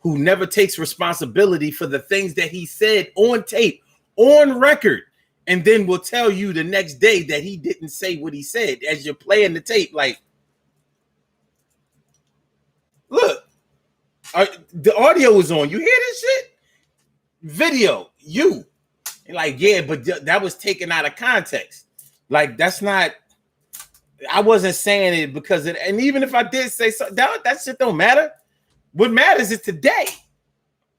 who never takes responsibility for the things that he said on tape, on record, and then will tell you the next day that he didn't say what he said as you're playing the tape. Like, look, the audio is on. You hear this shit? Video, you. And like, yeah, but that was taken out of context. Like, that's not, I wasn't saying it because and even if I did say something, that shit don't matter. What matters is today.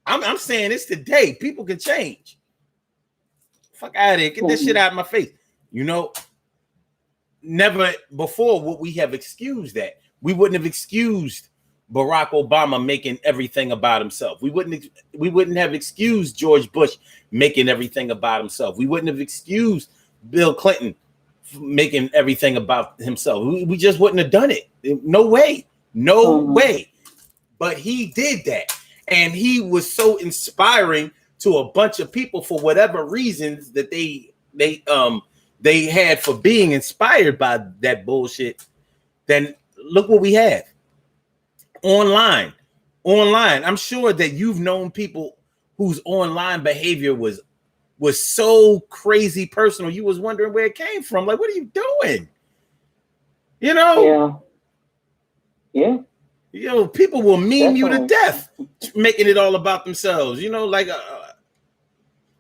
I'm saying it's today. People can change. Fuck out of here. Get this shit out of my face. You know, never before would we have excused that. We wouldn't have excused Barack Obama making everything about himself. We wouldn't have excused George Bush making everything about himself. We wouldn't have excused Bill Clinton making everything about himself. We just wouldn't have done it. No way. No way. But he did that. And he was so inspiring to a bunch of people for whatever reasons that they had for being inspired by that bullshit. Then look what we have. Online. I'm sure that you've known people whose online behavior was so crazy personal. You was wondering where it came from. Like, what are you doing? You know? Yeah. You know, people will meme you to death, making it all about themselves. You know, like,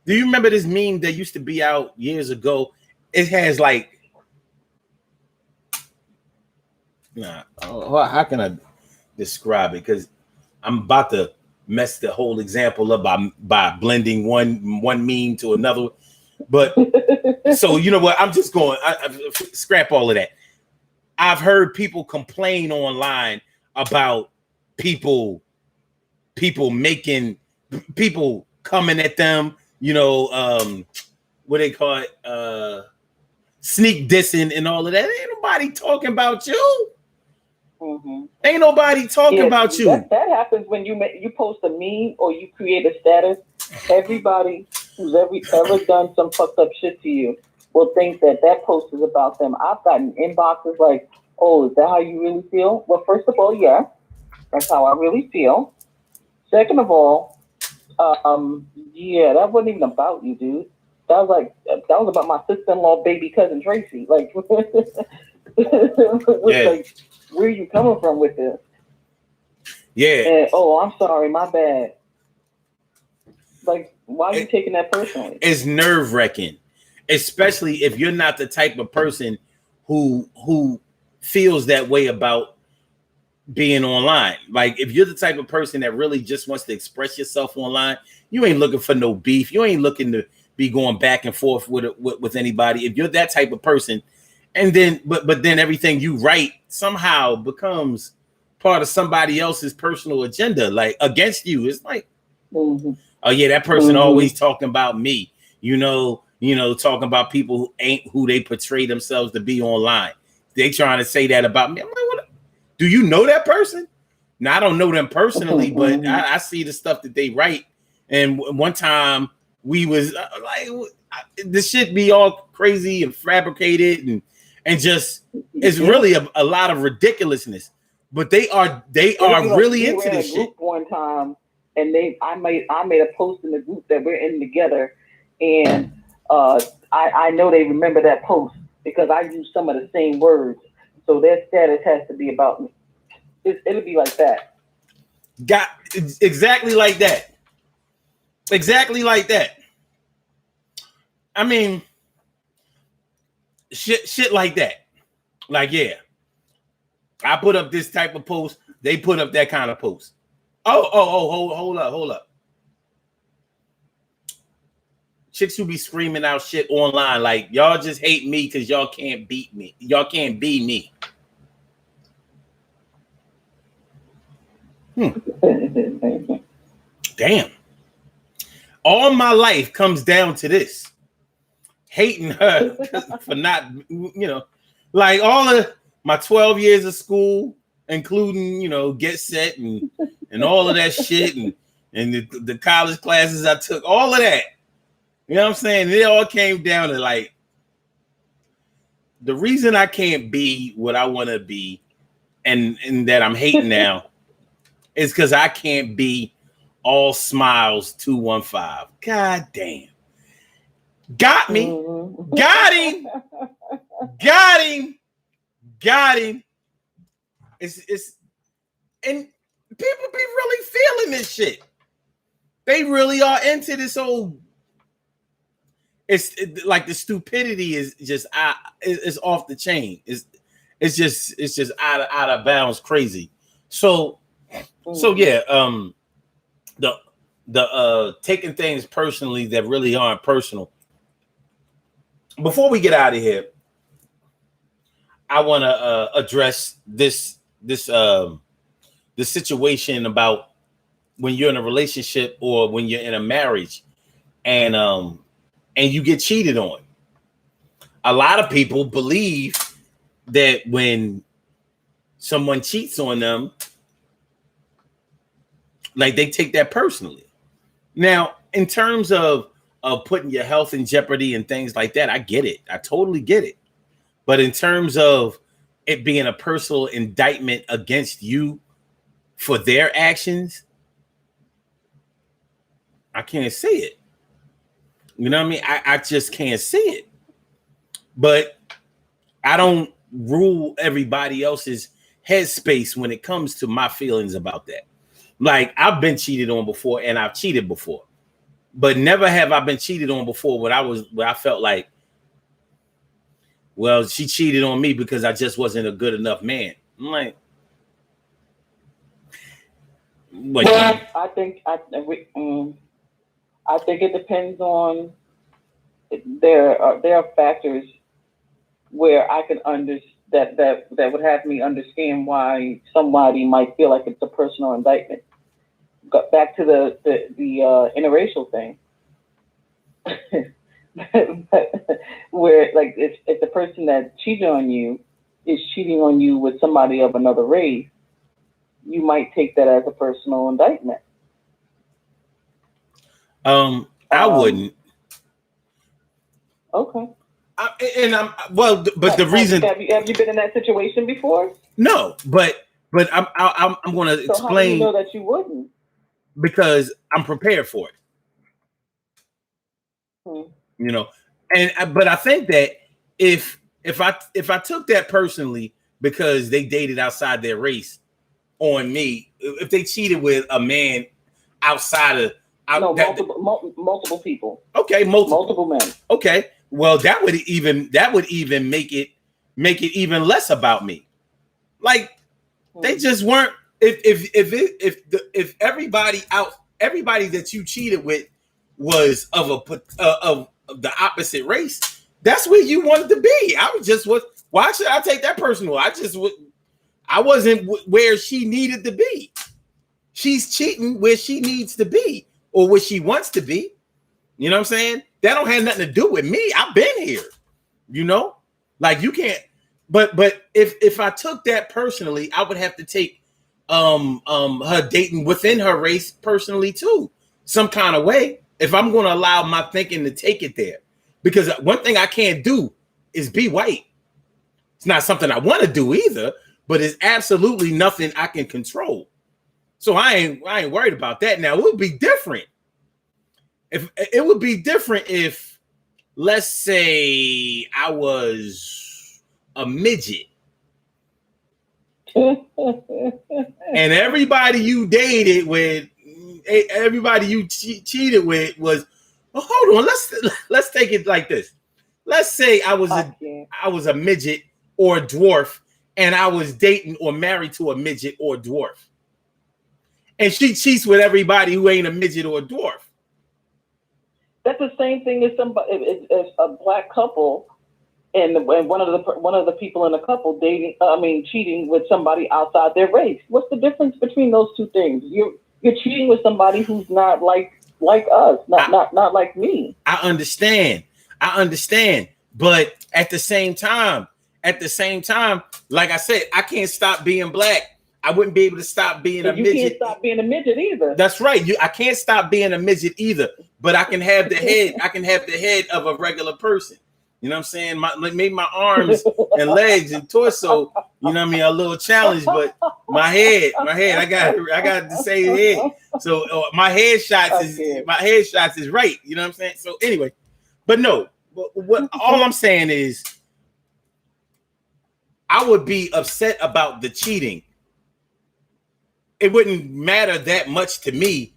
do you remember this meme that used to be out years ago? It has like, how can I describe it? Because I'm about to mess the whole example up by blending one meme to another. But so you know what? I'm just going. I scrap all of that. I've heard people complain online about people coming at them. You know, what they call it, sneak dissing and all of that. Ain't nobody talking about you. Ain't nobody talking about you. That happens when you post a meme or you create a status. Everybody who's ever done some fucked up shit to you will think that post is about them. I've gotten inboxes like, "Oh, is that how you really feel?" Well, first of all, yeah, that's how I really feel. Second of all, yeah, that wasn't even about you, dude. That was about my sister-in-law, baby cousin Tracy. Like, like, where are you coming from with this? Yeah. And, oh, I'm sorry, my bad. like, why are you taking that personally? It's nerve-wracking, especially if you're not the type of person who feels that way about being online. Like if you're the type of person that really just wants to express yourself online, you ain't looking for no beef. You ain't looking to be going back and forth with anybody. If you're that type of person, and then but then everything you write somehow becomes part of somebody else's personal agenda, like against you. It's like, oh yeah, that person always talking about me. Talking about people who ain't who they portray themselves to be online. They trying to say that about me. I'm like, what? Do you know that person? Now I don't know them personally, but I see the stuff that they write. And one time we was like, this shit be all crazy and fabricated and just it's really a lot of ridiculousness. But they are really into this shit. One time, and I made a post in the group that we're in together, and I know they remember that post because I use some of the same words, so their status has to be about me. It'll be like that. Got exactly like that. Exactly like that. I mean, shit like that. Like, yeah. I put up this type of post. They put up that kind of post. Hold up. Chicks who be screaming out shit online like y'all just hate me because y'all can't beat me. Y'all can't be me. Damn. All my life comes down to this. Hating her for not, like all of my 12 years of school, including, Get Set and all of that shit and the college classes I took, all of that. You know what I'm saying? It all came down to like, the reason I can't be what I want to be and that I'm hating now is because I can't be all smiles 215. God damn. Got me. Got him. Got him. Got him. It's and people be really feeling this shit. They really are into this old. It's like the stupidity is just it's off the chain. It's just out of bounds crazy. So yeah, the taking things personally that really aren't personal. Before we get out of here, I want to address this the situation about when you're in a relationship or when you're in a marriage and you get cheated on. A lot of people believe that when someone cheats on them, like they take that personally. Now, in terms of putting your health in jeopardy and things like that, I get it. I totally get it. But in terms of it being a personal indictment against you for their actions, I can't see it. You know what I mean? I just can't see it. But I don't rule everybody else's headspace when it comes to my feelings about that. Like, I've been cheated on before and I've cheated before. But never have I been cheated on before when I felt like, well, she cheated on me because I just wasn't a good enough man. I'm like, what? I think it depends on. There are factors where I can understand that would have me understand why somebody might feel like it's a personal indictment. Got back to the interracial thing, where like if the person that cheated on you is cheating on you with somebody of another race, you might take that as a personal indictment. I wouldn't. Okay. But the reason have you been in that situation before? No, but I'm going to explain. So how do you know that you wouldn't? Because I'm prepared for it. But I think that if I took that personally because they dated outside their race on me, if they cheated with a man outside Multiple people. Okay, multiple men. Okay, well that would even make it even less about me. Like they just weren't. If everybody that you cheated with was of the opposite race, that's where you wanted to be. Why should I take that personal? I wasn't where she needed to be. She's cheating where she needs to be or where she wants to be. You know what I'm saying? That don't have nothing to do with me. I've been here. You know, like you can't. But if I took that personally, I would have to take her dating within her race personally too, some kind of way. If I'm going to allow my thinking to take it there, because one thing I can't do is be white. It's not something I want to do either, but it's absolutely nothing I can control. So I ain't worried about that. Now it would be different. If let's say I was a midget and everybody you dated with, everybody you cheated with was, well, hold on, let's take it like this. Let's say I was a midget or a dwarf and I was dating or married to a midget or a dwarf. And she cheats with everybody who ain't a midget or a dwarf. That's the same thing as as a black couple, and one of the people in the couple cheating with somebody outside their race. What's the difference between those two things? You're cheating with somebody who's not like us, not like me. I understand, but at the same time, like I said, I can't stop being black. I wouldn't be able to stop being a midget. You can't stop being a midget either. That's right. I can't stop being a midget either. But I can have the head. I can have the head of a regular person. You know what I'm saying? Maybe my arms and legs and torso. You know what I mean? A little challenge, but my head. I got the same head. So my headshots is right. You know what I'm saying? So anyway, but no. What all I'm saying is, I would be upset about the cheating. It wouldn't matter that much to me,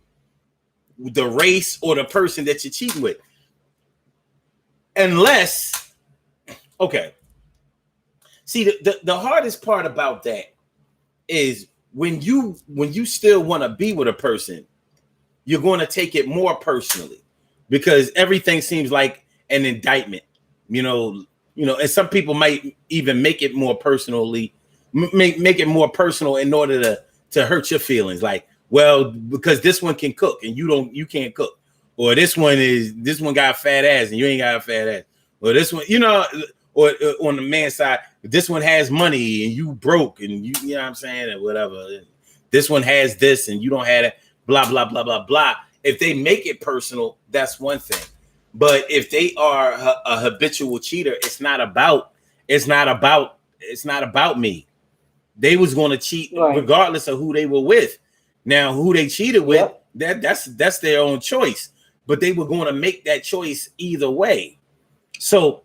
the race or the person that you're cheating with. Unless, okay. See, the hardest part about that is when you still want to be with a person, you're going to take it more personally because everything seems like an indictment, you know, and some people might even make it more personally, make it more personal in order to hurt your feelings. Like, well, because this one can cook and you can't cook. Or this one got a fat ass and you ain't got a fat ass. Or this one, or on the man's side, this one has money and you broke and you know what I'm saying, or whatever. This one has this and you don't have it, blah, blah, blah, blah, blah. If they make it personal, that's one thing. But if they are a habitual cheater, it's not about me. They was going to cheat regardless of who they were with. Now, who they cheated with, that's their own choice. But they were going to make that choice either way. So,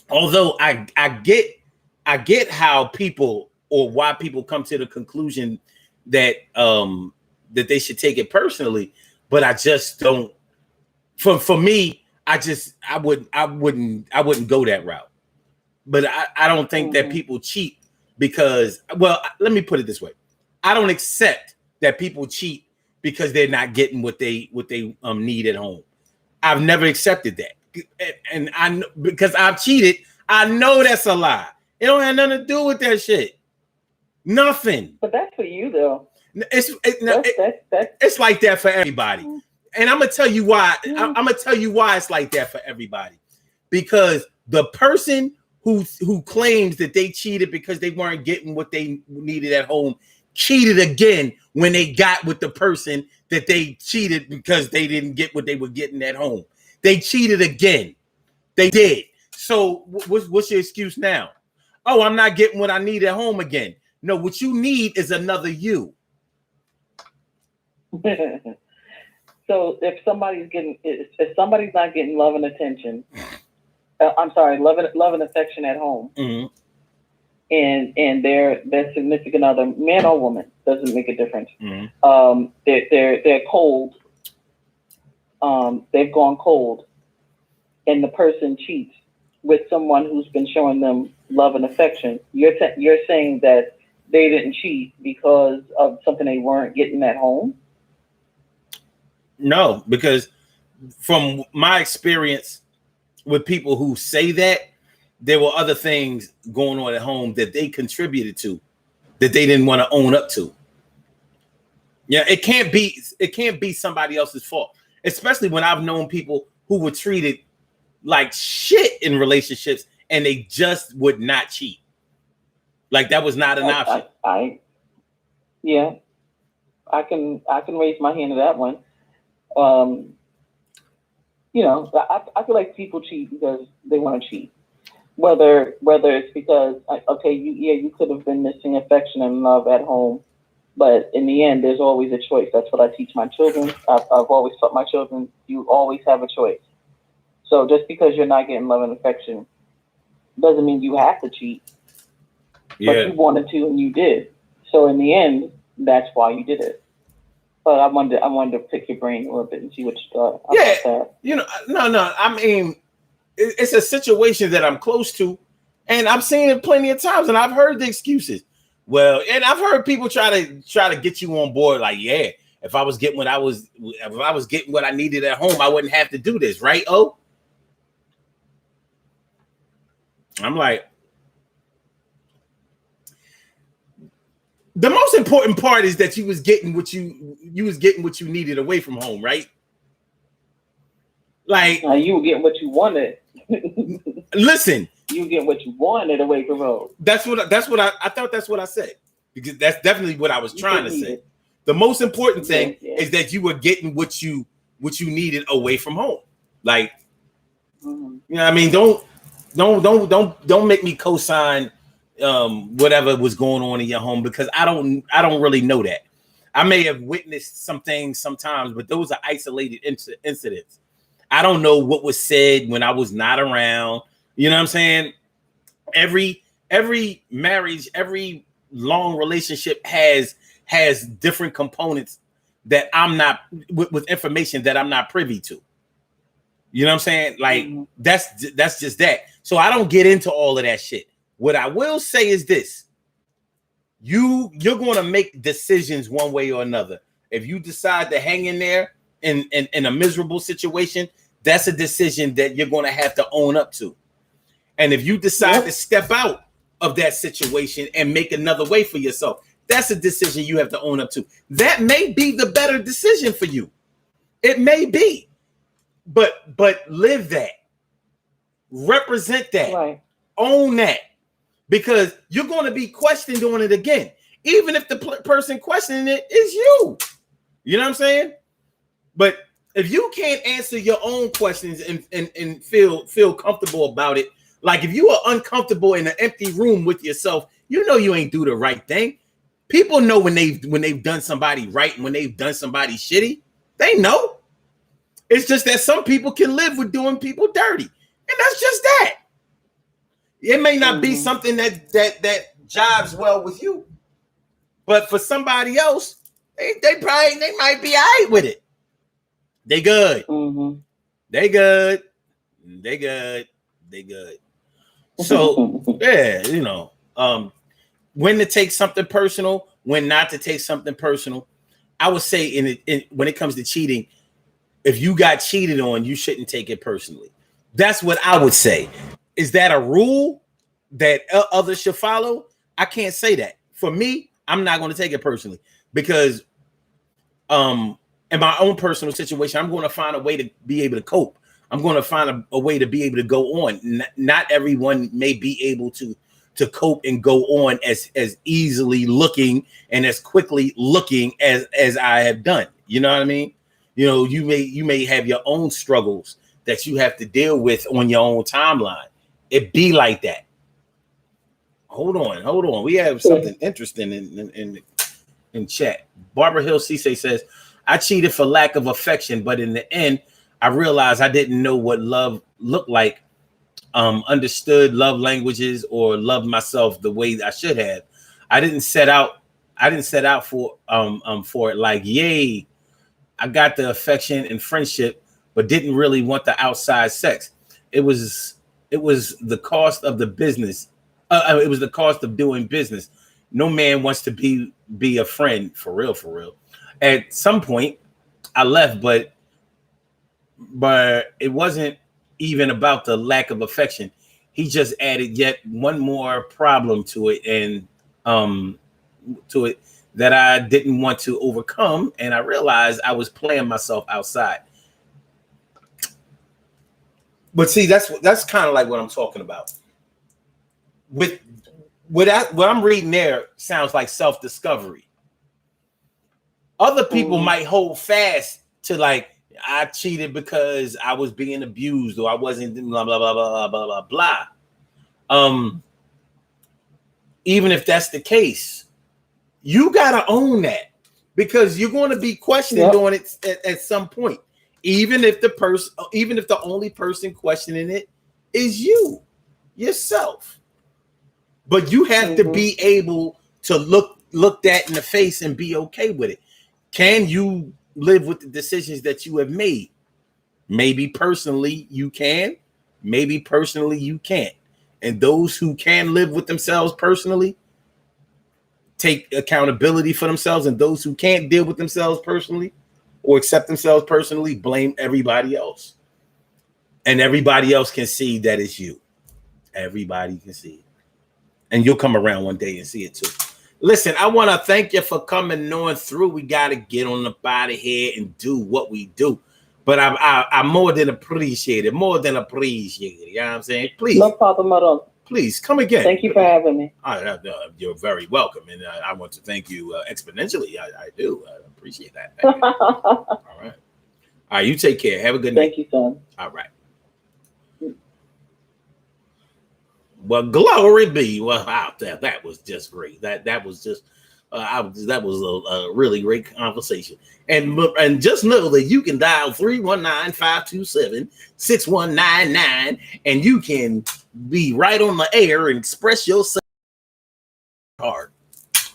although I get how people or why people come to the conclusion that that they should take it personally, but I just don't. For me, I wouldn't go that route. But I don't think that people cheat because, well, let me put it this way. I don't accept that people cheat because they're not getting what they need at home. I've never accepted that. And because I've cheated, I know that's a lie. It don't have nothing to do with that shit. Nothing. But that's for you though. It's like that for everybody. And I'm gonna tell you why. I'm gonna tell you why it's like that for everybody. Because the person who claims that they cheated because they weren't getting what they needed at home cheated again when they got with the person that they cheated because they didn't get what they were getting at home. They cheated again. They did. So what's your excuse now? Oh, I'm not getting what I need at home again. No, what you need is another you. So if somebody's not getting love and attention, love and affection at home, mm-hmm. and their significant other, man or woman, doesn't make a difference. Mm-hmm. They're cold they've gone cold, and the person cheats with someone who's been showing them love and affection, you're saying that they didn't cheat because of something they weren't getting at home? No, because from my experience with people who say that, there were other things going on at home that they contributed to that they didn't want to own up to. Yeah, it can't be somebody else's fault, especially when I've known people who were treated like shit in relationships and they just would not cheat. Like that was not an option. I can raise my hand to that one. I feel like people cheat because they want to cheat. Whether it's because you could have been missing affection and love at home, but in the end, there's always a choice. That's what I teach my children. I've always taught my children, you always have a choice. So just because you're not getting love and affection doesn't mean you have to cheat. Yeah. But you wanted to and you did. So in the end, that's why you did it. But I wanted to pick your brain a little bit and see what you thought about that. No. I mean, it's a situation that I'm close to, and I've seen it plenty of times, and I've heard the excuses. Well, and I've heard people try to get you on board, like, yeah, if I was getting what I needed at home, I wouldn't have to do this, right? Oh, I'm like, the most important part is that you was getting what you needed away from home, right? Like you were getting what you wanted. Listen, you get what you wanted away from home. That's what I thought. That's what I said, because that's definitely what I was trying to say. The most important thing is that you were getting what you needed away from home. Like, you know what I mean? Don't make me co-sign whatever was going on in your home, because I don't really know that. I may have witnessed some things sometimes, but those are isolated incidents. I don't know what was said when I was not around. You know what I'm saying? Every marriage, every long relationship has different components that I'm not with information that I'm not privy to. You know what I'm saying? Like that's just that. So I don't get into all of that shit. What I will say is this: you're going to make decisions one way or another. If you decide to hang in there in a miserable situation, that's a decision that you're going to have to own up to. And if you decide to step out of that situation and make another way for yourself, that's a decision you have to own up to. That may be the better decision for you. It may be, but live that, represent that, own that, because you're going to be questioned on it again, even if the person questioning it is you. You know what I'm saying? But if you can't answer your own questions and feel comfortable about it, like if you are uncomfortable in an empty room with yourself, you know you ain't do the right thing. People know when they've done somebody right and when they've done somebody shitty. They know. It's just that some people can live with doing people dirty, and that's just that. It may not be something that jives well with you, but for somebody else, they might be all right with it. They good. They good. They good. They good. So yeah, when to take something personal, when not to take something personal. I would say when it comes to cheating, if you got cheated on, you shouldn't take it personally. That's what I would say. Is that a rule that others should follow? I can't say that. For me, I'm not going to take it personally, because in my own personal situation, I'm going to find a way to be able to cope. I'm going to find a way to be able to go on. Not everyone may be able to cope and go on as easily looking and as quickly looking as I have done. You know what I mean? You may have your own struggles that you have to deal with on your own timeline. It be like that. Hold on. We have something interesting in chat. Barbara Hill Cisse says, I cheated for lack of affection, but in the end, I realized I didn't know what love looked like, understood love languages, or loved myself the way I should have. I didn't set out for it like, yay, I got the affection and friendship, but didn't really want the outside sex. It was the cost of the business. It was the cost of doing business. No man wants to be a friend for real, for real. At some point, I left, but it wasn't even about the lack of affection. He just added yet one more problem to it, and that I didn't want to overcome, and I realized I was playing myself outside. But see, that's kind of like what I'm talking about. With what I'm reading there sounds like self-discovery. Other people might hold fast to like, I cheated because I was being abused, or I wasn't blah blah blah blah blah blah blah. Even if that's the case, you gotta own that, because you're going to be questioning on it at some point. Even if the only person questioning it is yourself. But you have to be able to look that in the face and be okay with it. Can you live with the decisions that you have made? Maybe personally you can, maybe personally you can't. And those who can live with themselves personally take accountability for themselves, and those who can't deal with themselves personally or accept themselves personally blame everybody else. And everybody else can see that it's you. Everybody can see it. And you'll come around one day and see it too. Listen, I want to thank you for coming on through. We got to get on up out of here and do what we do. But I more than appreciate it. More than appreciate it. You know what I'm saying? Please. No problem at all. Please come again. Thank you for having me. You're very welcome. And I want to thank you exponentially. I do. I appreciate that. Thank you. All right. All right. You take care. Have a good night. Thank you, son. All right. Well, glory be. Well, out there, that was just great. That was just that was a really great conversation. And just know that you can dial 319-527-6199, and you can be right on the air and express yourself hard,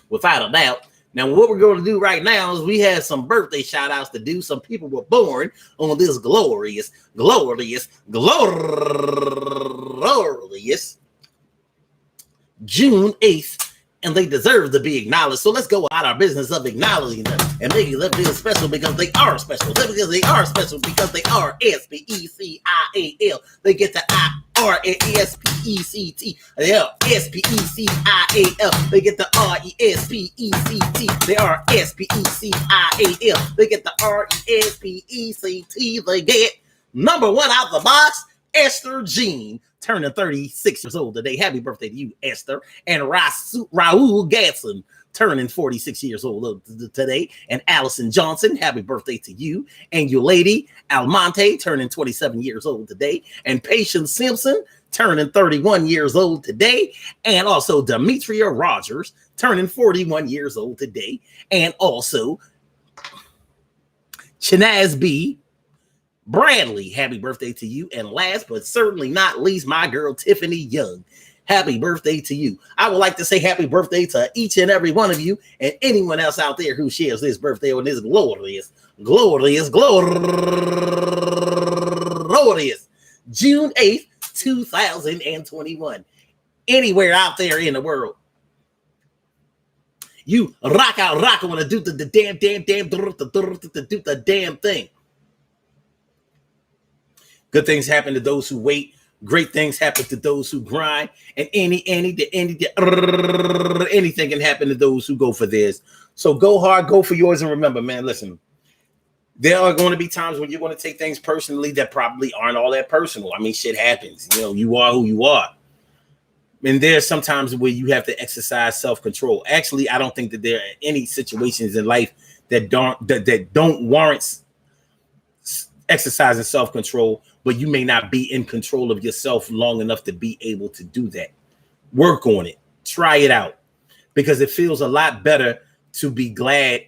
without a doubt. Now, what we're going to do right now is we have some birthday shout outs to do. Some people were born on this glorious June 8th, and they deserve to be acknowledged. So let's go out our business of acknowledging them and making them feel special, because they are special. Because they are special, because they are S-P-E-C-I-A-L. They get the I-R-A-S-P-E-C-T. They are S-P-E-C-I-A-L. They get the R-E-S-P-E-C-T. They are S-P-E-C-I-A-L. They get the R-E-S-P-E-C-T. They get number one out the box, Esther Jean, turning 36 years old today. Happy birthday to you, Esther. And Raul Gatson, turning 46 years old today. And Allison Johnson, happy birthday to you. And your lady, Almonte, turning 27 years old today. And Patience Simpson, turning 31 years old today. And also Demetria Rogers, turning 41 years old today. And also Chinaz B. Bradley, happy birthday to you. And last but certainly not least, my girl Tiffany Young, happy birthday to you. I would like to say happy birthday to each and every one of you, and anyone else out there who shares this birthday on this glorious June 8th, 2021. Anywhere out there in the world, you rock want to do the damn thing. Good things happen to those who wait. Great things happen to those who grind. And anything can happen to those who go for theirs. So go hard, go for yours. And remember, man, listen, there are going to be times when you're going to take things personally that probably aren't all that personal. I mean, shit happens. You know, you are who you are. And there's sometimes where you have to exercise self-control. Actually, I don't think that there are any situations in life that don't warrant exercising self-control, but you may not be in control of yourself long enough to be able to do that. Work on it. Try it out, because it feels a lot better to be glad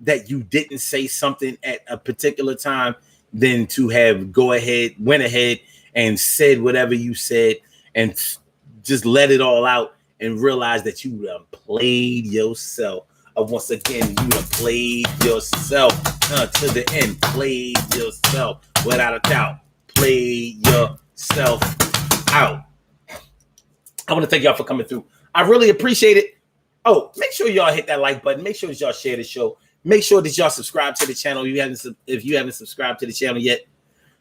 that you didn't say something at a particular time than to have went ahead and said whatever you said and just let it all out and realize that you played yourself. Once again, you have played yourself to the end. Played yourself. without a doubt. Play yourself out. I want to thank y'all for coming through. I really appreciate it. Oh, make sure y'all hit that like button. Make sure that y'all share the show. Make sure that y'all subscribe to the channel if you haven't subscribed to the channel yet.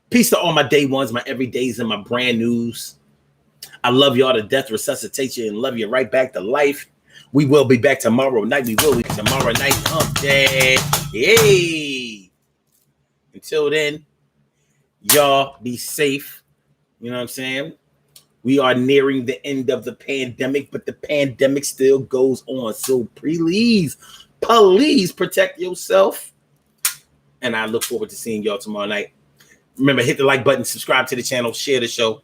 Peace to all my day ones, my everydays, and my brand news. I love y'all to death, resuscitate you, and love you right back to life. We will be back tomorrow night. Hump day. Yay. Until then, y'all be safe. You know what I'm saying? We are nearing the end of the pandemic, but the pandemic still goes on. So please protect yourself. And I look forward to seeing y'all tomorrow night. Remember, hit the like button, subscribe to the channel, share the show.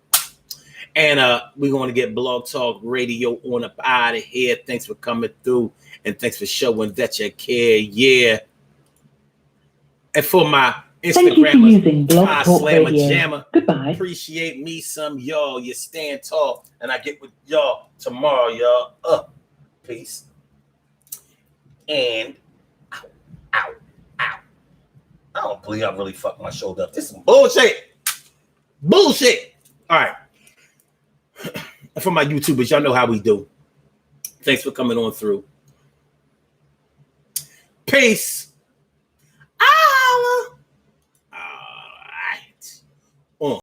And we're going to get Blog Talk Radio on up out of here. Thanks for coming through. And thanks for showing that you care. Yeah. And for my Thank you for using Blog Talk Radio. Jammer. Goodbye. Appreciate me some y'all. You stand tall. And I get with y'all tomorrow, y'all. Peace. And ow. I don't believe I really fucked my shoulder up. This is some bullshit. All right. And for my YouTubers, y'all know how we do. Thanks for coming on through. Peace.